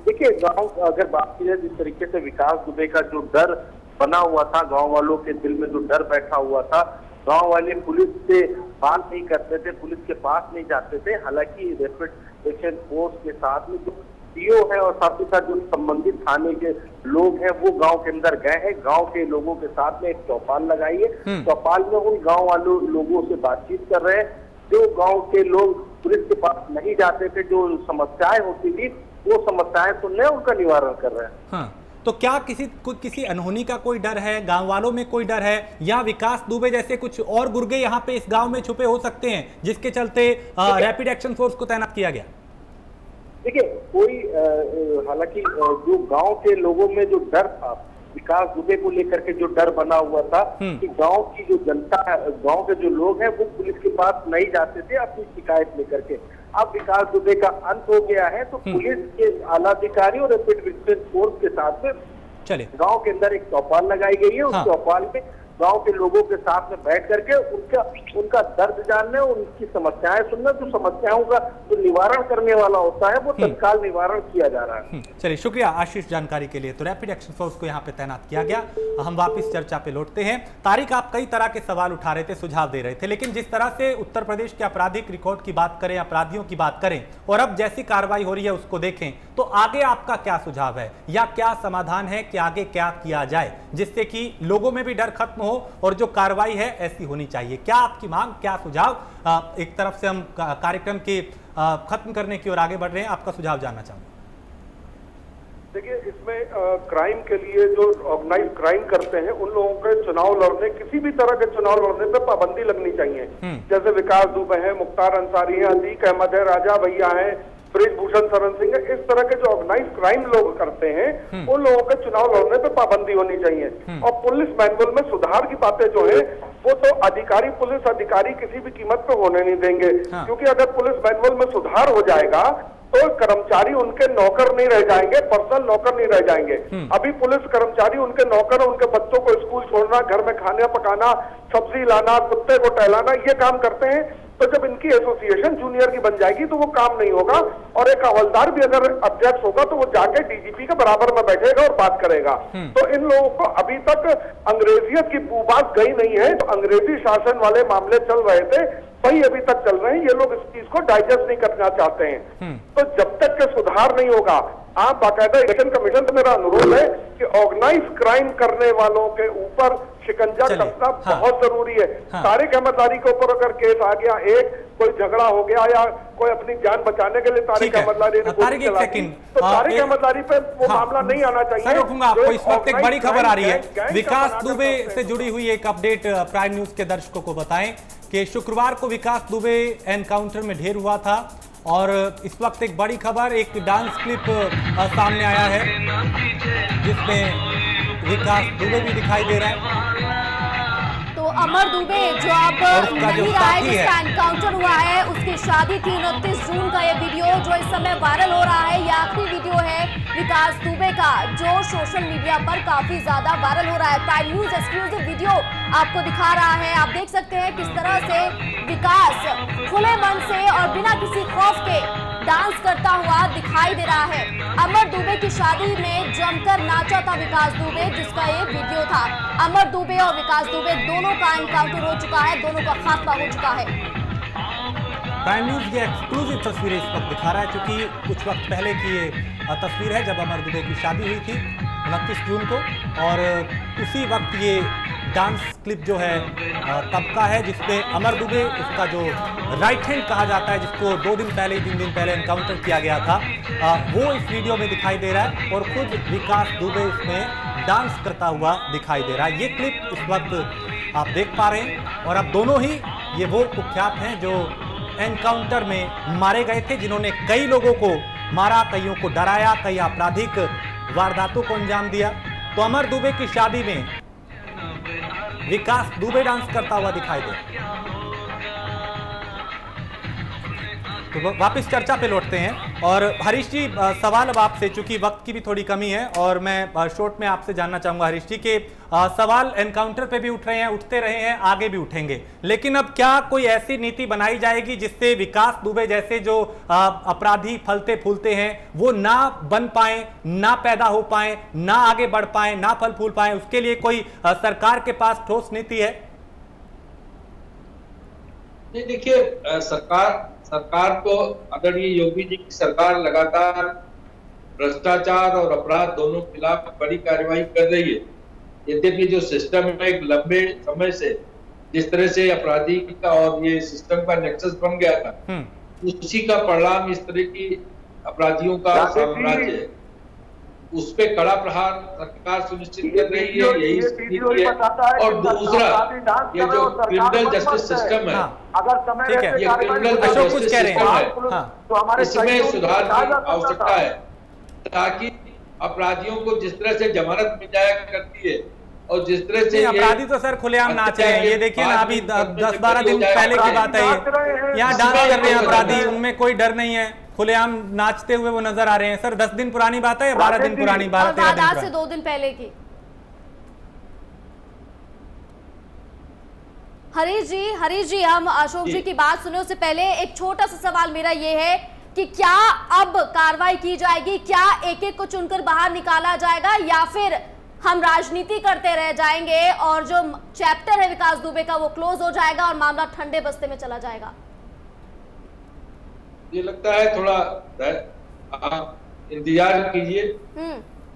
S8: देखिए, गांव अगर बात की जाए, जिस तरीके से विकास दुबे का जो डर बना हुआ था, गांव वालों के दिल में जो डर बैठा हुआ था, गांव वाले पुलिस से बात नहीं करते थे, पुलिस के पास नहीं जाते थे। हालांकि रैपिड एक्शन फोर्स के साथ में जो सीओ है और साथ ही साथ जो संबंधित थाने के लोग हैं वो गांव के अंदर गए हैं, गांव के लोगों के साथ में एक चौपाल लगाई है। चौपाल में उन गांव वालों लोगों से बातचीत कर रहे हैं जो गांव के लोग पुलिस के पास नहीं जाते थे, जो समस्याएं होती थी वो समस्याएं सुनने उनका निवारण कर रहे हैं।
S1: हाँ, तो क्या किसी अनहोनी का कोई डर है, गांव वालों में कोई डर है, या विकास दुबे जैसे कुछ और गुर्गे यहाँ पे इस गांव में छुपे हो सकते हैं जिसके चलते रैपिड एक्शन फोर्स को तैनात किया गया?
S8: देखिए, कोई हालांकि जो गांव के लोगों में जो डर था, विकास दुबे को लेकर के जो डर बना हुआ था कि गांव की जो जनता है, गांव के जो लोग हैं वो पुलिस के पास नहीं जाते थे अपनी शिकायत लेकर के। अब विकास दुबे का अंत हो गया है तो पुलिस के आला अधिकारी और रैपिड एक्शन फोर्स के साथ में चले गांव के अंदर एक चौपाल लगाई गई है। उस चौपाल में गांव के लोगों के साथ में बैठ करके उनका दर्द जानने, उनकी समस्याएं सुनना, जो समस्याओं का जो निवारण करने वाला होता है वो तत्काल निवारण किया जा रहा है।
S1: चलिए, शुक्रिया आशीष जानकारी के लिए। तो रैपिड एक्शन फोर्स को यहाँ पे तैनात किया गया। हम वापस चर्चा पे लौटते हैं। तारिक, आप कई तरह के सवाल उठा रहे थे, सुझाव दे रहे थे, लेकिन जिस तरह से उत्तर प्रदेश के आपराधिक रिकॉर्ड की बात करें, अपराधियों की बात करें और अब जैसी कार्रवाई हो रही है उसको देखें, तो आगे आपका क्या सुझाव है या क्या समाधान है कि आगे क्या किया जाए जिससे कि लोगों में भी डर खत्म हो और जो कार्रवाई है ऐसी होनी चाहिए? क्या आपकी मांग, क्या सुझाव? एक तरफ से हम कार्यक्रम के खत्म करने की ओर आगे बढ़ रहे हैं, आपका सुझाव जानना चाहूंगा।
S7: देखिए, इसमें क्राइम के लिए जो ऑर्गेनाइज क्राइम करते हैं उन लोगों के चुनाव लड़ने, किसी भी तरह के चुनाव लड़ने पे पाबंदी लगनी चाहिए। जैसे विकास दुबे है, मुख्तार अंसारी है, अतीक अहमद है, राजा भैया है, ब्रिजभूषण शरण सिंह है, इस तरह के जो ऑर्गेनाइज क्राइम लोग करते हैं उन लोगों के चुनाव लड़ने पे पाबंदी होनी चाहिए। और पुलिस मैनुअल में सुधार की बातें जो है वो तो अधिकारी, पुलिस अधिकारी किसी भी कीमत पे होने नहीं देंगे, क्योंकि अगर पुलिस मैनुअल में सुधार हो जाएगा तो कर्मचारी उनके नौकर नहीं रह जाएंगे, पर्सनल नौकर नहीं रह जाएंगे। अभी पुलिस कर्मचारी उनके नौकर, उनके बच्चों को स्कूल छोड़ना, घर में खाना पकाना, सब्जी लाना, कुत्ते को टहलाना, ये काम करते हैं। तो जब इनकी एसोसिएशन जूनियर की बन जाएगी तो वो काम नहीं होगा, और एक हवलदार भी अगर अध्यक्ष होगा तो वो जाके डीजीपी के बराबर में बैठेगा और बात करेगा। तो इन लोगों को अभी तक अंग्रेजियत की बात गई नहीं है, तो अंग्रेजी शासन वाले मामले चल रहे थे वही अभी तक चल रहे हैं। ये लोग इस चीज को डाइजेस्ट नहीं करना चाहते हैं। तो जब तक के सुधार नहीं होगा, आप बाकायदा इलेक्शन कमीशन से मेरा अनुरोध है कि ऑर्गेनाइज क्राइम करने वालों के ऊपर शिकंजा कसना बहुत जरूरी है। तारिक अहमद के ऊपर अगर केस आ गया, एक कोई झगड़ा हो गया या कोई अपनी जान बचाने के लिए तारिक अहमद ने गोली चला दी, तो तारिक अहमद पे वो मामला नहीं आना चाहिए।
S1: सर रुकूंगा आपको, इस वक्त एक बड़ी खबर आ रही है। विकास दुबे से जुड़ी हुई एक अपडेट प्राइम न्यूज के दर्शकों को बताएं कि शुक्रवार को विकास दुबे एनकाउंटर में ढेर हुआ था और इस वक्त एक बड़ी खबर, एक डांस क्लिप सामने आया है जिसमें विकास दुबे भी दिखाई दे रहा है।
S2: तो अमर दुबे जो अब नहीं रहा है, जिसका एनकाउंटर हुआ है, उसकी शादी थी 29 जून का ये वीडियो जो इस समय वायरल हो रहा है, ये आखिरी वीडियो है विकास दुबे का जो सोशल मीडिया पर काफी ज्यादा वायरल हो रहा है। प्राइम न्यूज एक्सक्लूसिव वीडियो आपको दिखा रहा है। आप देख सकते हैं किस तरह से विकास खुले मन से और बिना किसी खौफ के डांस करता हुआ दिखाई दे रहा है। अमर दुबे की शादी में जमकर नाचा था विकास दुबे, जिसका ये वीडियो था। अमर दुबे और विकास दुबे दोनों का एनकाउंटर हो चुका है, दोनों का खात्मा हो चुका है।
S1: प्राइम न्यूज़ ये एक्सक्लूसिव तस्वीरें इस वक्त दिखा रहा है, क्योंकि कुछ वक्त पहले की ये तस्वीर है जब अमर दुबे की शादी हुई थी 29 जून को, और उसी वक्त ये डांस क्लिप जो है तब का है जिसमें अमर दुबे, उसका जो राइट हैंड कहा जाता है, जिसको 2 दिन पहले 3 दिन पहले एनकाउंटर किया गया था, वो इस वीडियो में दिखाई दे रहा है और खुद विकास दुबे इसमें डांस करता हुआ दिखाई दे रहा है। ये क्लिप इस वक्त आप देख पा रहे हैं, और अब दोनों ही ये वो कुख्यात हैं जो एनकाउंटर में मारे गए थे, जिन्होंने कई लोगों को मारा, कईयों को डराया, कई आपराधिक वारदातों को अंजाम दिया। तो अमर दुबे की शादी में विकास दुबे डांस करता हुआ दिखाई दे। तो वापस चर्चा पे लौटते हैं, और हरीश जी सवाल अब आपसे, चूंकि वक्त की भी थोड़ी कमी है, और मैं शॉर्ट में आपसे जानना चाहूंगा हरीश जी के सवाल एनकाउंटर पे भी उठ रहे हैं, उठते रहे हैं, आगे भी उठेंगे, लेकिन अब क्या कोई ऐसी नीति बनाई जाएगी जिससे विकास दुबे जैसे जो अपराधी फलते फूलते हैं वो ना बन पाए, ना पैदा हो पाए, ना आगे बढ़ पाए, ना फल फूल पाए? उसके लिए कोई सरकार के पास ठोस नीति है?
S6: नहीं, देखिए, सरकार को, अगर ये योगी जी की सरकार लगातार भ्रष्टाचार और अपराध दोनों के खिलाफ बड़ी कार्रवाई कर रही है, यद्यपि जो सिस्टम है एक लंबे समय से जिस तरह से अपराधी का और ये सिस्टम का नेक्सस बन गया था, उसी का परिणाम इस तरह की अपराधियों का साम्राज्य है, उस पे कड़ा प्रहार सरकार सुनिश्चित कर रही है, यही नीति है। और दूसरा, ये जो क्रिमिनल जस्टिस सिस्टम है,
S4: अगर समय रहते
S6: ये क्रिमिनल जस्टिस सिस्टम है,
S4: तो
S6: इसमें सुधार की आवश्यकता है, ताकि अपराधियों को जिस तरह से जमानत मिल जाया करती है और जिस तरह से
S1: अपराधी तो सर खुलेआम नाच रहे हैं। ये देखिए ना, अभी 10-12 दिन पहले की बात है, ये यहाँ डांस कर रहे हैं अपराधी, उनमें कोई डर नहीं है, खुलेआम नाचते हुए वो नजर आ रहे हैं। सर 10 दिन पुरानी बात है या 12 दिन पुरानी, 12-13 दिन
S2: आज से 2 दिन पहले की? हरीश जी हम अशोक जी की बात सुने उससे पहले एक छोटा सा सवाल मेरा ये है कि क्या अब कार्रवाई की जाएगी, क्या एक-एक को चुनकर बाहर निकाला जाएगा, या फिर हम राजनीति करते रह जाएंगे और जो चैप्टर है विकास दुबे का वो क्लोज हो जाएगा और मामला ठंडे बस्ते में चला जाएगा?
S6: ये लगता है थोड़ा आप इंतजार कीजिए,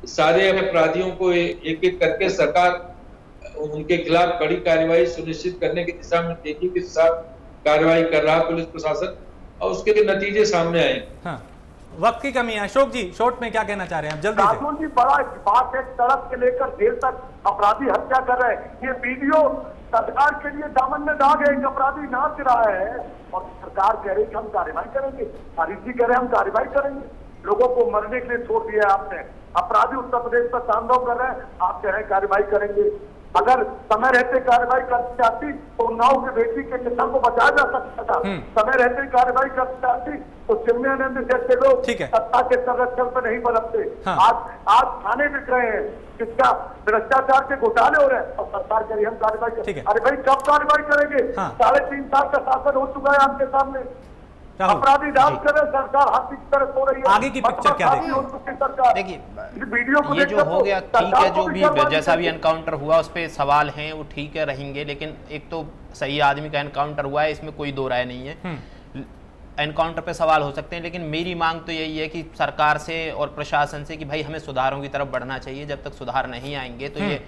S6: सारे अपराधियों को एक एक करके सरकार उनके खिलाफ कड़ी कार्रवाई सुनिश्चित करने की दिशा में तेजी के साथ कार्रवाई कर रहा है पुलिस प्रशासन, और उसके नतीजे सामने आए।
S1: हाँ, वक्त की कमी है। अशोक जी शॉर्ट में क्या कहना चाह रहे हैं आप, जल्दी से?
S4: राहुल जी, बड़ा बात है, सड़क से लेकर जेल तक अपराधी हत्या कर रहे हैं। ये वीडियो सरकार के लिए दामन में दाग है, एक अपराधी नाच रहा है और सरकार कह रही है कि हम कार्रवाई करेंगे, हरीश जी कह रहे हैं हम कार्रवाई करेंगे। लोगों को मरने के लिए छोड़ दिया है आपने, अपराधी उत्तर प्रदेश पर तांडव कर रहे हैं, आप कह रहे हैं कार्रवाई करेंगे। अगर समय रहते कार्रवाई करती जाती तो उन्नाव की बेटी के किसान को बचाया जा सकता था, समय रहते कार्रवाई करती जाती तो चिन्मयानंद जैसे लोग सत्ता के संरक्षण पर नहीं बरतते। आज थाने बिक रहे हैं, किसका भ्रष्टाचार के घोटाले हो रहे हैं और सरकार कह रही हम कार्रवाई करेंगे। अरे भाई कब कार्रवाई करेंगे? 3.5 साल का शासन हो चुका है आपके सामने, अपराधी डांस कर रहे, सरकार हाथ की तरह सो रही है।
S1: आगे की पिक्चर क्या
S5: देखिए, ये जो हो गया ठीक है, जो भी जैसा भी एनकाउंटर हुआ उस पर सवाल हैं वो ठीक है रहेंगे, लेकिन एक तो सही आदमी का एनकाउंटर हुआ है, इसमें कोई दो राय नहीं है। एनकाउंटर पे सवाल हो सकते हैं, लेकिन मेरी मांग तो यही है कि सरकार से और प्रशासन से कि भाई हमें सुधारों की तरफ बढ़ना चाहिए। जब तक सुधार नहीं आएंगे तो ये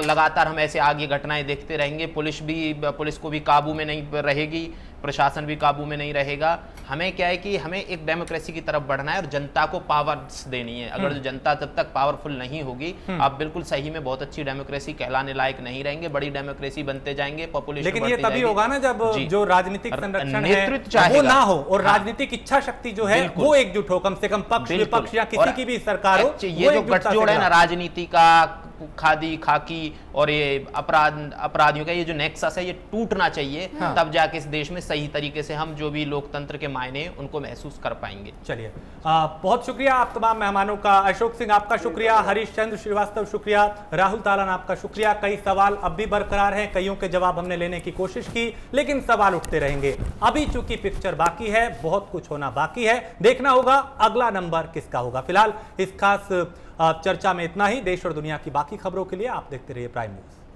S5: लगातार हम ऐसे आगे घटनाएं देखते रहेंगे, पुलिस को भी काबू में नहीं रहेगी, प्रशासन भी काबू में नहीं रहेगा। हमें क्या है कि हमें एक डेमोक्रेसी की तरफ बढ़ना है और जनता को पावर्स देनी है। अगर जो जनता जब तक पावरफुल नहीं होगी, आप बिल्कुल सही में बहुत अच्छी डेमोक्रेसी कहलाने लायक नहीं रहेंगे, बड़ी डेमोक्रेसी बनते जाएंगे, पॉपुलेशन
S1: लेकिन ये तभी होगा ना जब जो राजनीतिक संरक्षण है वो ना हो और राजनीतिक इच्छा शक्ति जो है वो एकजुट हो, कम से कम पक्ष विपक्ष या किसी की भी सरकार हो।
S5: ये जो गठजोड़ है ना राजनीति का, खादी खाकी और ये अपराधियों का, ये जो नेक्सस है ये टूटना चाहिए, तब जाके इस देश में सही तरीके से हम जो भी लोकतंत्र के मायने उनको महसूस कर पाएंगे।
S1: चलिए, बहुत शुक्रिया आप तमाम मेहमानों का। अशोक सिंह आपका शुक्रिया, हरीश चंद्र श्रीवास्तव शुक्रिया, राहुल तालन आपका शुक्रिया। कई सवाल अब भी बरकरार हैं, कईयों के जवाब हमने लेने की कोशिश की, लेकिन सवाल उठते रहेंगे। अभी चूंकि पिक्चर बाकी है, बहुत कुछ होना बाकी है, देखना होगा अगला नंबर किसका होगा। फिलहाल इस खास चर्चा में इतना ही। देश और दुनिया की बाकी खबरों के लिए आप देखते रहिए प्राइम न्यूज़।